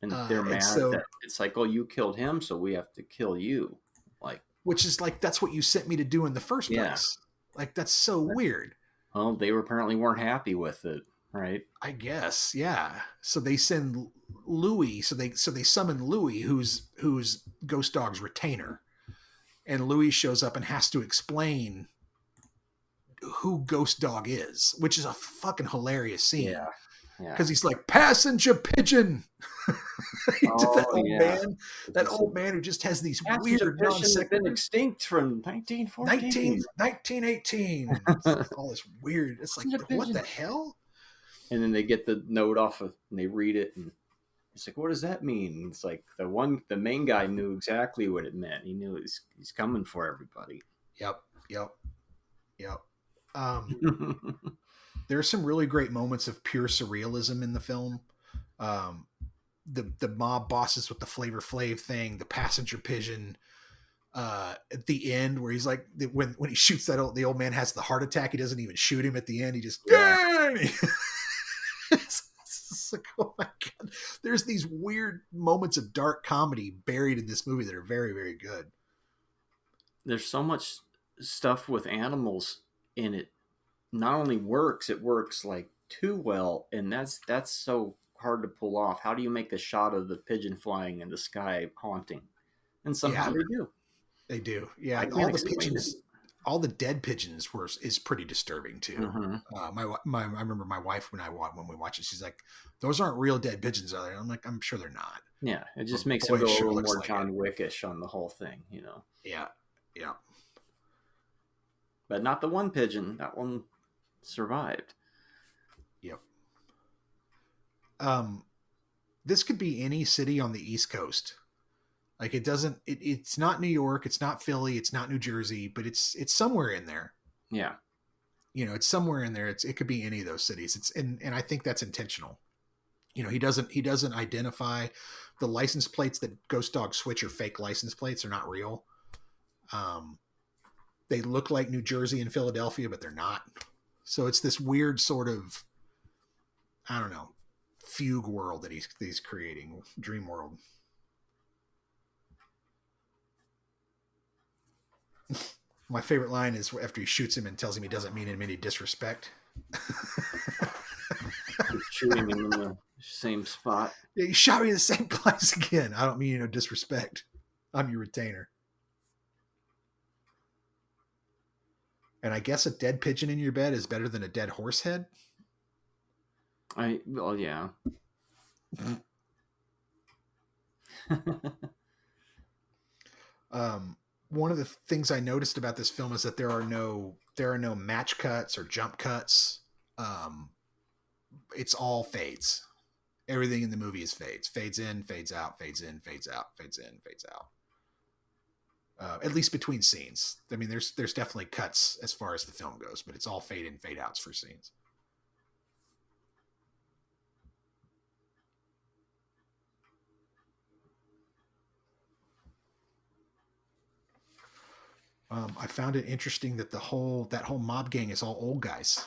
And they're mad that it's like, oh, you killed him, so we have to kill you. Like, which is like, that's what you sent me to do in the first place. Like, that's so weird. Well, they apparently weren't happy with it, right? I guess, yeah. So they send Louis. So they summon Louis, who's Ghost Dog's retainer, and Louis shows up and has to explain who Ghost Dog is, which is a fucking hilarious scene. Yeah. Because he's like, passenger pigeon. That old man who just has these weird been extinct from 1914. 1918. All this weird. It's like, what the hell? And then they get the note off and they read it, and it's like, what does that mean? And it's like the main guy knew exactly what it meant. He knew he's coming for everybody. Yep. There are some really great moments of pure surrealism in the film. The mob bosses with the Flavor Flav thing, the passenger pigeon, at the end where he's like, when he shoots the old man has the heart attack. He doesn't even shoot him at the end. He just, it's like, oh my God. There's these weird moments of dark comedy buried in this movie that are very, very good. There's so much stuff with animals in it. Not only works, it works like too well, and that's so hard to pull off. How do you make a shot of the pigeon flying in the sky haunting? And somehow they do. They do. Yeah, all the dead pigeons is pretty disturbing too. Mm-hmm. I remember my wife when we watched it, she's like, "Those aren't real dead pigeons, are they?" I'm like, "I'm sure they're not." Yeah, it just makes it go a little more John Wickish on the whole thing, Yeah. But not the one pigeon. That one survived. Yep. This could be any city on the East Coast. Like, it's not New York, it's not Philly, it's not New Jersey, but it's somewhere in there. Yeah. It's somewhere in there. It could be any of those cities. And I think that's intentional. He doesn't identify the license plates that Ghost Dog switch are fake license plates. They're not real. They look like New Jersey and Philadelphia, but they're not. So it's this weird sort of, I don't know, fugue world that he's creating, dream world. My favorite line is after he shoots him and tells him he doesn't mean him any disrespect. Shooting him in the same spot. Yeah, you shot me in the same place again. I don't mean no disrespect. I'm your retainer. And I guess a dead pigeon in your bed is better than a dead horse head. Well, yeah. One of the things I noticed about this film is that there are no match cuts or jump cuts. it's all fades. Everything in the movie is fades. Fades in, fades out, fades in, fades out, fades in, fades out. At least between scenes. I mean, there's definitely cuts as far as the film goes, but it's all fade in, fade outs for scenes. I found it interesting that that whole mob gang is all old guys.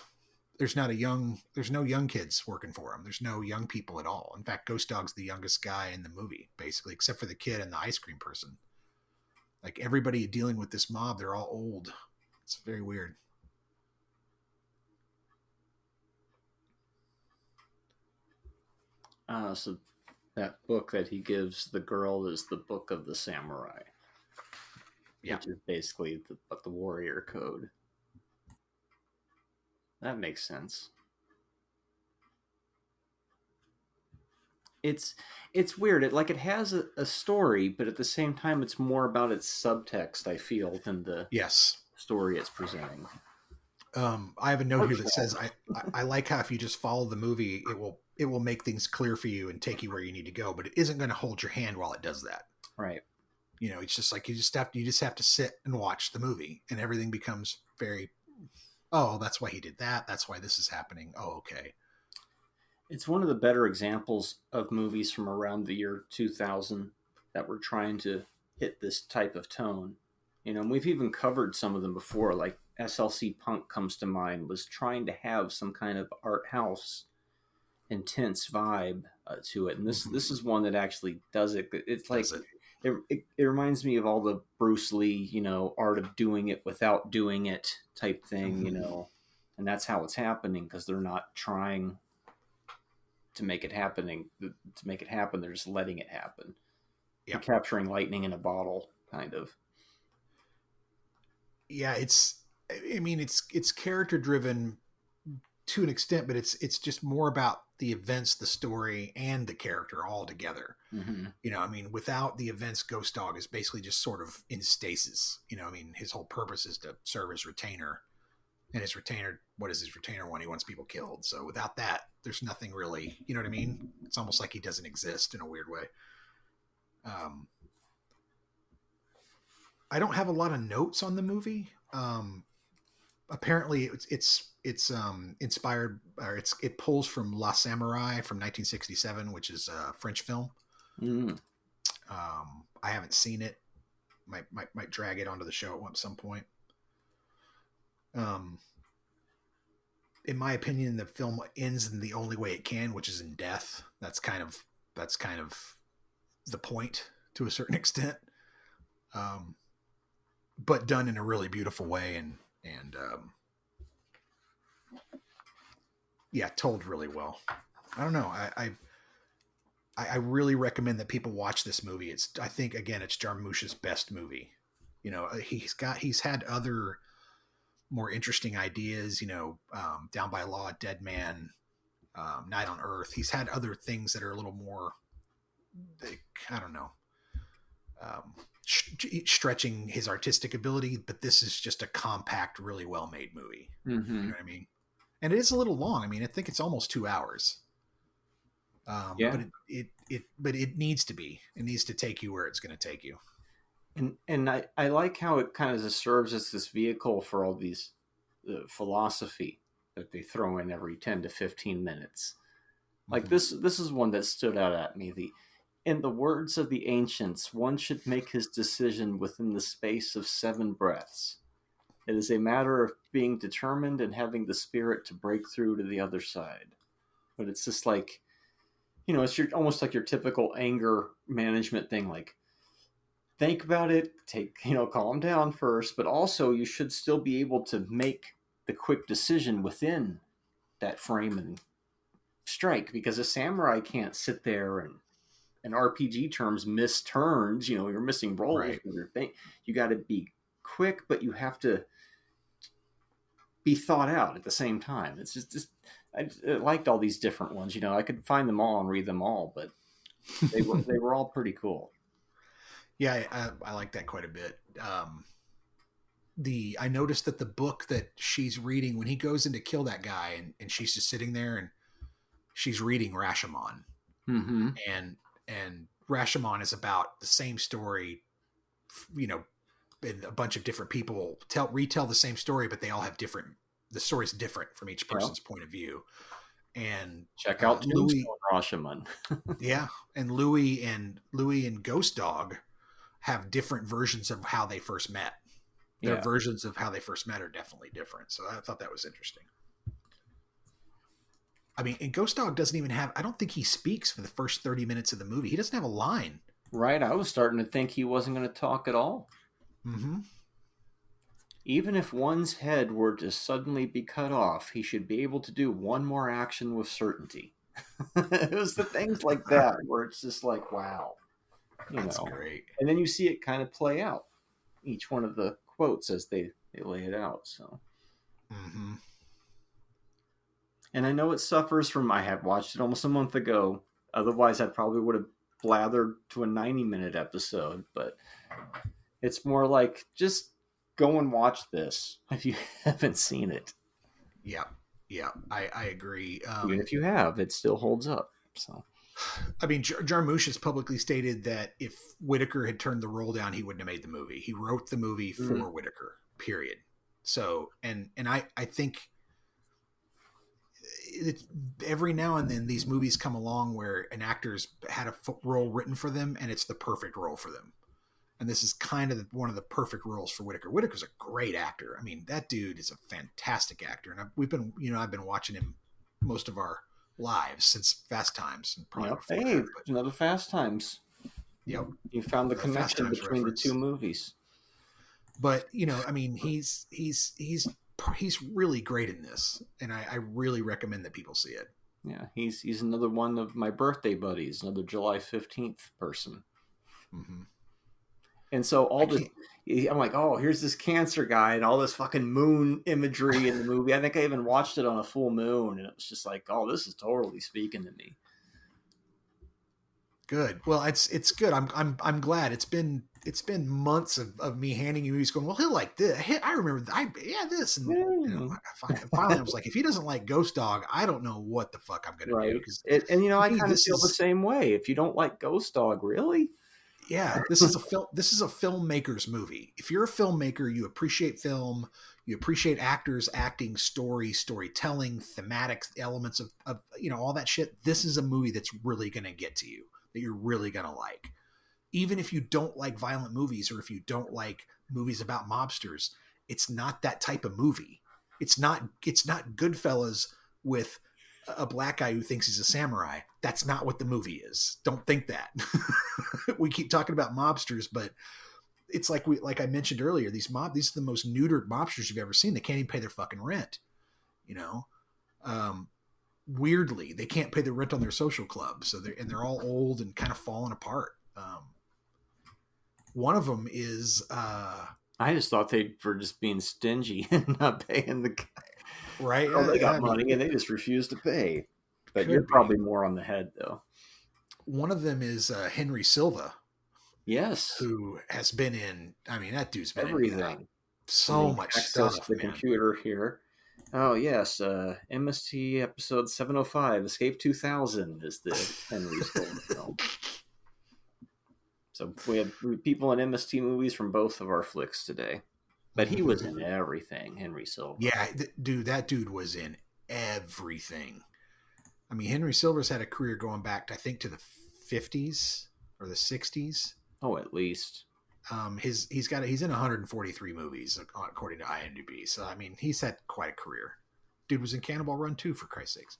There's no young kids working for them. There's no young people at all. In fact, Ghost Dog's the youngest guy in the movie, basically, except for the kid and the ice cream person. Like everybody dealing with this mob, they're all old. It's very weird. So that book that he gives the girl is the Book of the Samurai. Yeah. Which is basically the warrior code. That makes sense. It's weird. It has a story, but at the same time, it's more about its subtext, I feel, than the story it's presenting. I have a note here that says I like how if you just follow the movie, it will make things clear for you and take you where you need to go, but it isn't going to hold your hand while it does that. Right. You know, it's just like you just have to sit and watch the movie, and everything becomes very, oh, that's why he did that. That's why this is happening. Oh, okay. It's one of the better examples of movies from around the year 2000 that were trying to hit this type of tone. You know, and we've even covered some of them before, like SLC Punk comes to mind, was trying to have some kind of art house intense vibe to it. And this is one that actually does it. It's like, it reminds me of all the Bruce Lee, you know, art of doing it without doing it type thing, you know, and that's how it's happening because they're not trying to make it happen. They're just letting it happen. Yeah. Capturing lightning in a bottle, kind of. Yeah, it's character driven to an extent, but it's just more about the events, the story, and the character all together. Mm-hmm. You know, I mean, without the events, Ghost Dog is basically just sort of in stasis. You know, I mean, his whole purpose is to serve his retainer, and his retainer, what does his retainer want? He wants people killed. So without that, there's nothing really, you know what I mean? It's almost like he doesn't exist in a weird way. I don't have a lot of notes on the movie. Apparently it's inspired, or it pulls from La Samurai from 1967, which is a French film. Mm. I haven't seen it. Might drag it onto the show at some point. In my opinion, the film ends in the only way it can, which is in death. That's kind of the point to a certain extent. But done in a really beautiful way and yeah, told really well. I don't know. I really recommend that people watch this movie. I think again, it's Jarmusch's best movie. You know, he's had other more interesting ideas, you know, Down by Law, Dead Man, Night on Earth. He's had other things that are a little more, I don't know, stretching his artistic ability, but this is just a compact, really well-made movie. Mm-hmm. You know what I mean? And it is a little long. I mean, I think it's almost 2 hours. Yeah. But it needs to be. It needs to take you where it's going to take you. And I like how it kind of serves as this vehicle for all these philosophy that they throw in every 10 to 15 minutes. Like this is one that stood out at me. In the words of the ancients, one should make his decision within the space of 7 breaths. It is a matter of being determined and having the spirit to break through to the other side. But it's just like, you know, it's almost like your typical anger management thing. Like, think about it, calm down first, but also you should still be able to make the quick decision within that frame and strike, because a samurai can't sit there and, in RPG terms, miss turns. You know, you're missing rolls. Right. You got to be quick, but you have to be thought out at the same time. It's just I liked all these different ones. You know, I could find them all and read them all, but they were all pretty cool. Yeah, I like that quite a bit. I noticed that the book that she's reading, when he goes in to kill that guy, and she's just sitting there, and she's reading Rashomon, and Rashomon is about the same story, you know, and a bunch of different people retell the same story, but they all have the story's different from each person's point of view. And check out Louis Rashomon. yeah, and Louis and Ghost Dog have different versions of how they first met. Their versions of how they first met are definitely different. So I thought that was interesting. I mean, and Ghost Dog doesn't even have, I don't think he speaks for the first 30 minutes of the movie. He doesn't have a line. Right. I was starting to think he wasn't going to talk at all. Mm-hmm. Even if one's head were to suddenly be cut off, he should be able to do one more action with certainty. It was the things like that where it's just like, wow. That's great. And then you see it kind of play out. Each one of the quotes as they lay it out. So, and I know it suffers from, I had watched it almost a month ago. Otherwise, I probably would have blathered to a 90-minute episode, but it's more like just go and watch this if you haven't seen it. Yeah, I agree. Even if you have, it still holds up. So, I mean, Jarmusch has publicly stated that if Whitaker had turned the role down, he wouldn't have made the movie. He wrote the movie for Whitaker, period. So, and I think every now and then these movies come along where an actor's had a role written for them and it's the perfect role for them. And this is kind of one of the perfect roles for Whitaker. Whitaker's a great actor. I mean, that dude is a fantastic actor. And I've been watching him most of our lives since Fast Times. And probably another Fast Times. Yep. You found the connection between reference. The two movies. But, I mean, he's really great in this. And I really recommend that people see it. Yeah, he's another one of my birthday buddies, another July 15th person. Mm-hmm. And so I'm like, oh, here's this cancer guy and all this fucking moon imagery in the movie. I think I even watched it on a full moon, and it was just like, oh, this is totally speaking to me. Good. Well, it's good. I'm glad. It's been months of me handing you movies going, well, he'll like this. I remember this. And finally I was like, if he doesn't like Ghost Dog, I don't know what the fuck I'm going to do. And I kind of feel the same way. If you don't like Ghost Dog, really? Yeah, this is a filmmaker's movie. If you're a filmmaker, you appreciate film, you appreciate actors, acting, storytelling, thematic elements of all that shit. This is a movie that's really going to get to you, that you're really going to like. Even if you don't like violent movies or if you don't like movies about mobsters, it's not that type of movie. It's not Goodfellas with a black guy who thinks he's a samurai. That's not what the movie is. Don't think that. We keep talking about mobsters, but it's like I mentioned earlier, these are the most neutered mobsters you've ever seen. They can't even pay their fucking rent. Weirdly, they can't pay the rent on their social club. So they're all old and kind of falling apart. One of them is, I just thought they were just being stingy and not paying the guy. Right. Oh, they got money and they just refuse to pay. But you're probably more on the head, though. One of them is Henry Silva. Yes. Who has been in, I mean, that dude's been everything. In so much stuff. The computer here. Oh, yes. MST episode 705, Escape 2000 is the Henry Silva film. So we have people in MST movies from both of our flicks today. But he was in everything, Henry Silva. Yeah, that dude was in everything. I mean, Henry Silva's had a career going back, I think, to the 50s or the 60s. Oh, at least. He's in 143 movies according to IMDb. So I mean, he's had quite a career. Dude was in Cannonball Run 2, for Christ's sakes.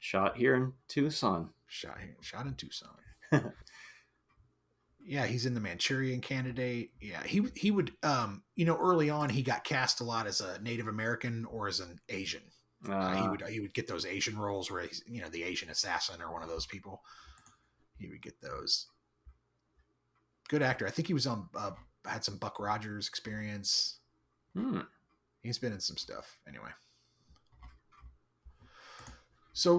Shot here in Tucson. Shot in Tucson. Yeah, he's in The Manchurian Candidate. Yeah, he would early on he got cast a lot as a Native American or as an Asian. He would get those Asian roles where he's the Asian assassin or one of those people. He would get those. Good actor. I think he was on had some Buck Rogers experience. He's been in some stuff anyway. So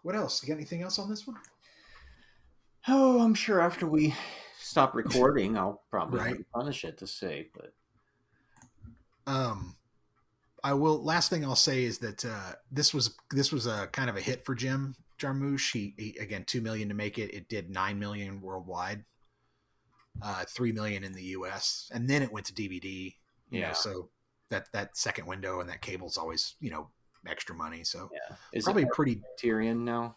what else? You got anything else on this one? Oh, I'm sure after we stop recording, I'll probably punish it to say, but I will. Last thing I'll say is that this was a kind of a hit for Jim Jarmusch. He again, 2 million to make it. It did 9 million worldwide, 3 million in the U.S., and then it went to DVD. You know, so that second window and that cable's always extra money. So is probably it pretty. Criterion now?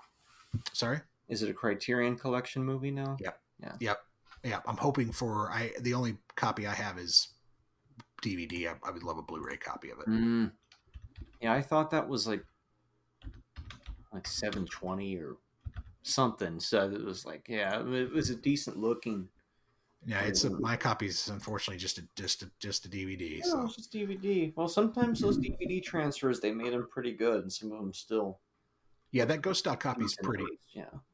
Sorry, is it a Criterion Collection movie now? Yep. I'm hoping for. The only copy I have is DVD. I would love a Blu-ray copy of it. Yeah, I thought that was like 720 or something. So it was like, it was a decent looking. Yeah, my copy is unfortunately just a DVD. So it's just DVD. Well, sometimes those DVD transfers, they made them pretty good, and some of them still. Yeah, that ghost stock copy is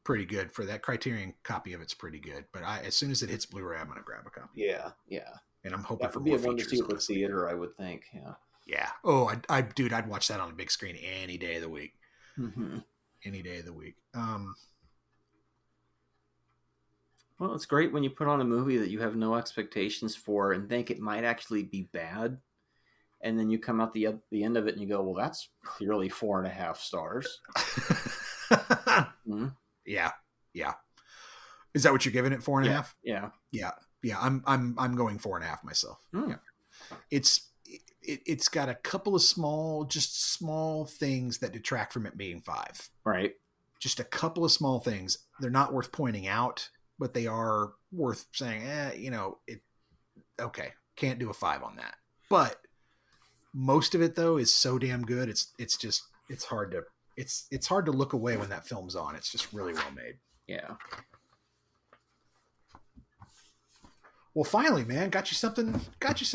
pretty good. For that Criterion copy of it's pretty good. But as soon as it hits Blu-ray, I'm going to grab a copy. Yeah. And I'm hoping that for would be more a one to features see at the theater, I would think. Yeah. Oh, I'd watch that on a big screen any day of the week. Mm-hmm. Any day of the week. Well, it's great when you put on a movie that you have no expectations for and think it might actually be bad, and then you come out the end of it and you go, "Well, that's clearly 4.5 stars." Mm-hmm. Yeah. Is that what you're giving it? 4.5? Yeah. I'm going 4.5 myself. Yeah. It's got a couple of small things that detract from it being 5. Right. Just a couple of small things. They're not worth pointing out, but they are worth saying, okay, can't do a 5 on that. But most of it though is so damn good. It's hard to look away when that film's on. It's just really well made. Yeah. Well, finally, man, got you something that you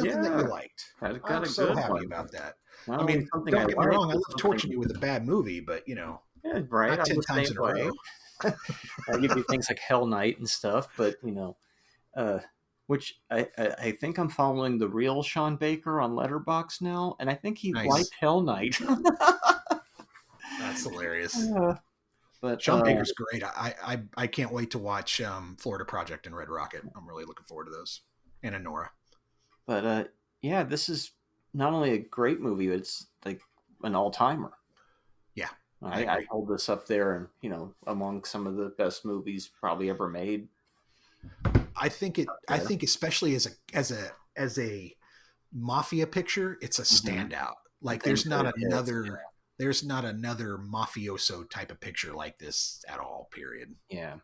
liked. I'm so happy about that. Well, I mean, don't get me wrong. I love torturing you with a bad movie, but right. not 10 times in a row. I give you things like Hell Night and stuff, but which I think I'm following the real Sean Baker on Letterboxd now, and I think he liked Hell Night. That's hilarious. But Sean Baker's great. I can't wait to watch Florida Project and Red Rocket. I'm really looking forward to those. And Anora. But this is not only a great movie, but it's like an all-timer. Yeah. I hold this up there and, among some of the best movies probably ever made. I think especially as a mafia picture, it's a standout. Like there's not another mafioso type of picture like this at all, period. Yeah.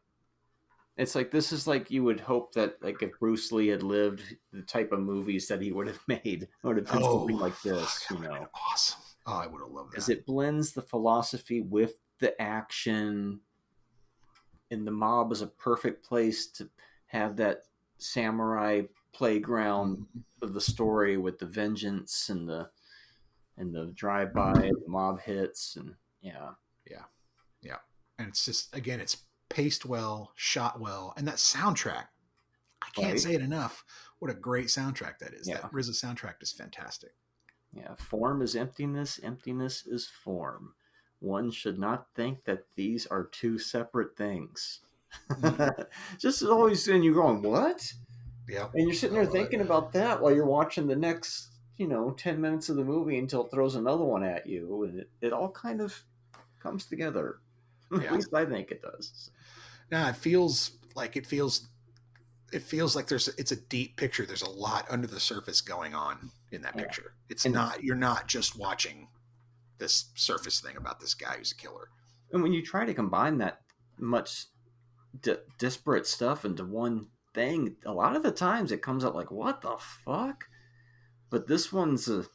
It's like, this is like, you would hope that like if Bruce Lee had lived, the type of movies that he would have made would have been something like this, Awesome. Oh, I would have loved that. Because it blends the philosophy with the action, and the mob is a perfect place to have that samurai playground of the story with the vengeance and the drive-by, the mob hits, and yeah. And it's just, again, it's paced well, shot well, and that soundtrack, I can't say it enough. What a great soundtrack that is. Yeah. That RZA soundtrack is fantastic. Yeah, form is emptiness, emptiness is form. One should not think that these are two separate things. Just always, and you're going, what? Yeah. And you're sitting there thinking about that while you're watching the next, 10 minutes of the movie until it throws another one at you. And it all kind of comes together. Yeah. At least I think it does. It feels like it's a deep picture. There's a lot under the surface going on in that picture. You're not just watching this surface thing about this guy who's a killer. And when you try to combine that much disparate stuff into one thing, a lot of the times it comes out like, what the fuck? But this one's a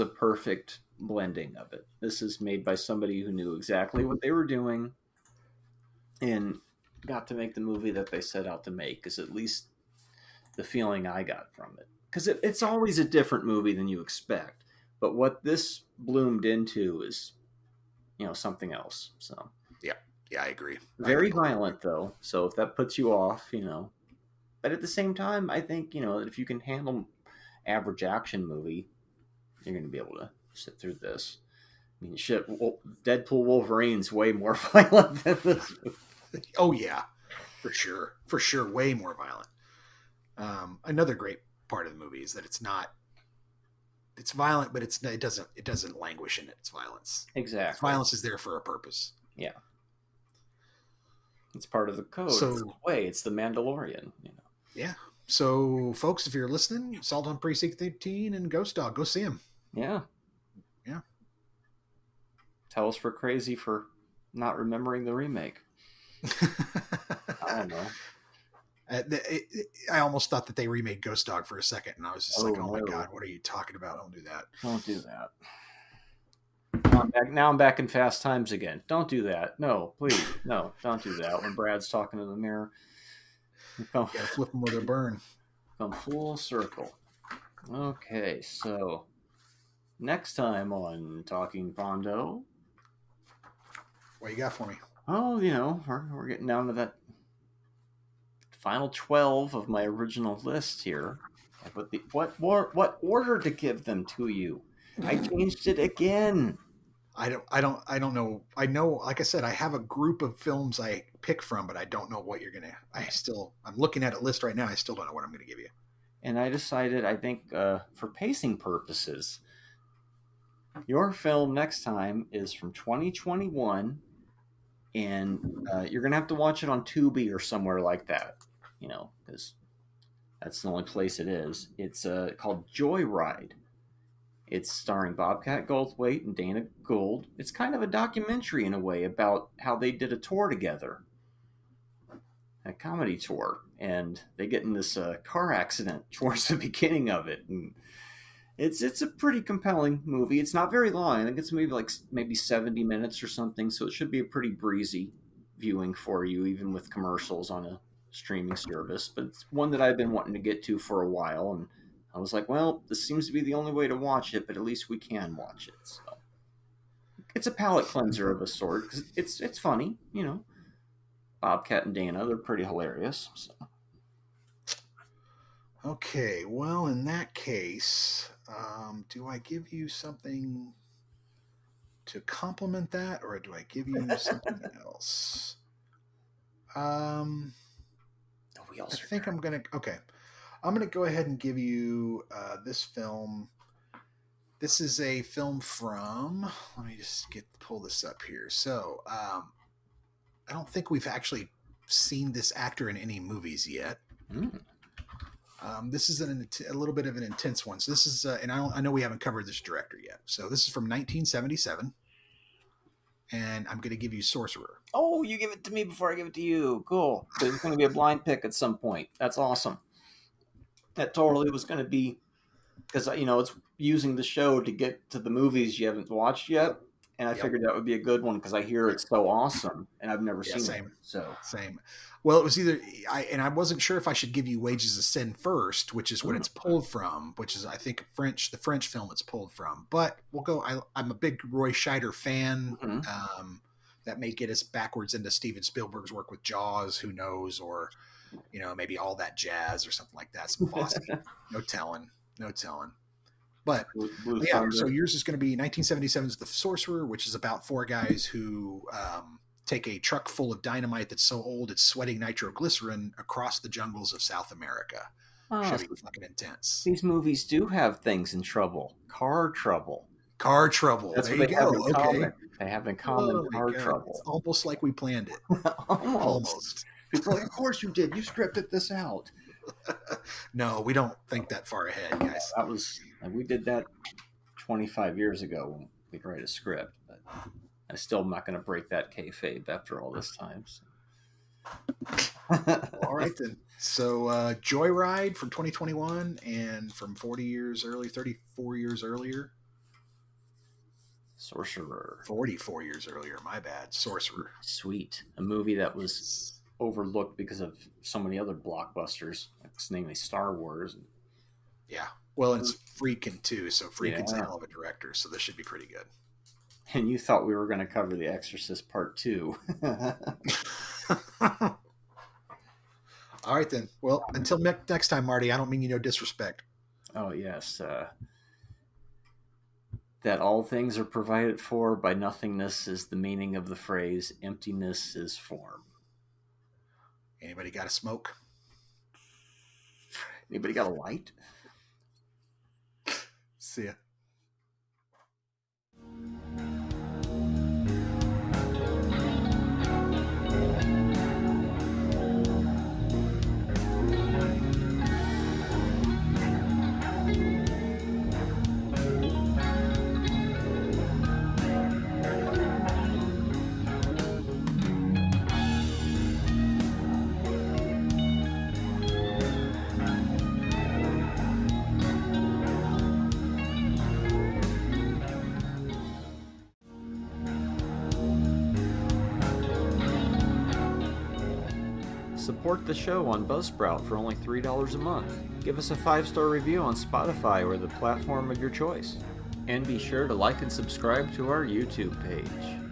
perfect blending of it. This is made by somebody who knew exactly what they were doing and got to make the movie that they set out to make, is at least the feeling I got from it. Because it's always a different movie than you expect. But what this bloomed into is, something else. So yeah, I agree. Very violent, though. So if that puts you off, But at the same time, I think, if you can handle average action movie, you're going to be able to sit through this. I mean, shit, Deadpool Wolverine's way more violent than this movie. Oh, yeah. For sure. Way more violent. Another great part of the movie is that it's not it's violent, but it doesn't languish in its violence. Exactly. Violence is there for a purpose. Yeah. It's part of the code. So- it's the way. It's the Mandalorian. You know. Yeah. So, folks, if you're listening, Assault on Precinct 13 and Ghost Dog, go see him. Yeah. Yeah. Tell us we're crazy for not remembering the remake. I don't know. I almost thought that they remade Ghost Dog for a second, and I was just like, "Oh my no. god, what are you talking about? Don't do that." Don't do that. Now I'm back in Fast Times again. Don't do that. No, please. No, don't do that. When Brad's talking to the mirror. Gotta flip them with a burn. Come full circle. Okay, so next time on Talking Pondo. What you got for me? Oh, you know, we're getting down to that final 12 of my original list here. But what order to give them to you? I changed it again. I don't know. I know, like I said, I have a group of films I pick from, but I don't know what you're gonna. I'm looking at a list right now. I still don't know what I'm gonna give you. And I decided, I think, for pacing purposes, your film next time is from 2021, and you're gonna have to watch it on Tubi or somewhere like that, you know, because that's the only place it is. It's called Joyride. It's starring Bobcat Goldthwait and Dana Gould. It's kind of a documentary in a way about how they did a tour together, a comedy tour, and they get in this car accident towards the beginning of it. And it's a pretty compelling movie. It's not very long. I think it's maybe 70 minutes or something, so it should be a pretty breezy viewing for you, even with commercials on a streaming service. But it's one that I've been wanting to get to for a while, and I was like, well, this seems to be the only way to watch it, but at least we can watch it. So it's a palate cleanser of a sort. 'Cause it's funny, you know. Bobcat and Dana, they're pretty hilarious. So. Okay, well, in that case, do I give you something to complement that, or do I give you something else? I think I'm gonna. Okay, I'm gonna go ahead and give you this film. This is a film from. Let me just pull this up here. So, I don't think we've actually seen this actor in any movies yet. This is a little bit of an intense one. So this is, and I know we haven't covered this director yet. So this is from 1977, and I'm going to give you Sorcerer. Oh, you give it to me before I give it to you. Cool. So it's going to be a blind pick at some point. That's awesome. That totally was going to be, because, you know, it's using the show to get to the movies you haven't watched yet. And I figured that would be a good one because I hear it's so awesome, and I've never seen it. Same. Well, it was either I wasn't sure if I should give you Wages of Sin first, which is what it's pulled from, which is I think the French film it's pulled from. But we'll go. I'm a big Roy Scheider fan. That may get us backwards into Steven Spielberg's work with Jaws. Who knows? Or maybe All That Jazz or something like that. Some Fosse. No telling. But yeah, so yours is going to be 1977's The Sorcerer, which is about four guys who take a truck full of dynamite that's so old it's sweating nitroglycerin across the jungles of South America. Should be fucking intense. These movies do have things in trouble. Car trouble. That's there what you they go. have in common. They have in common car trouble. It's almost like we planned it. Almost. People are like, of course you did. You scripted this out. No, we don't think that far ahead, guys. We did that 25 years ago when we'd write a script, but I still am not going to break that kayfabe after all this time. So. All right then. So Joyride from 2021 and from 34 years earlier. Sorcerer. 44 years earlier, my bad. Sorcerer. Sweet. A movie that was overlooked because of so many other blockbusters, namely Star Wars. Yeah. Well, it's Friedkin too, so Friedkin's a hell of a director, so this should be pretty good. And you thought we were going to cover The Exorcist Part 2. All right, then. Well, until next time, Marty, I don't mean no disrespect. Oh, yes. That all things are provided for by nothingness is the meaning of the phrase, emptiness is form. Anybody got a smoke? Anybody got a light? See ya. Support the show on Buzzsprout for only $3 a month. Give us a 5-star review on Spotify or the platform of your choice. And be sure to like and subscribe to our YouTube page.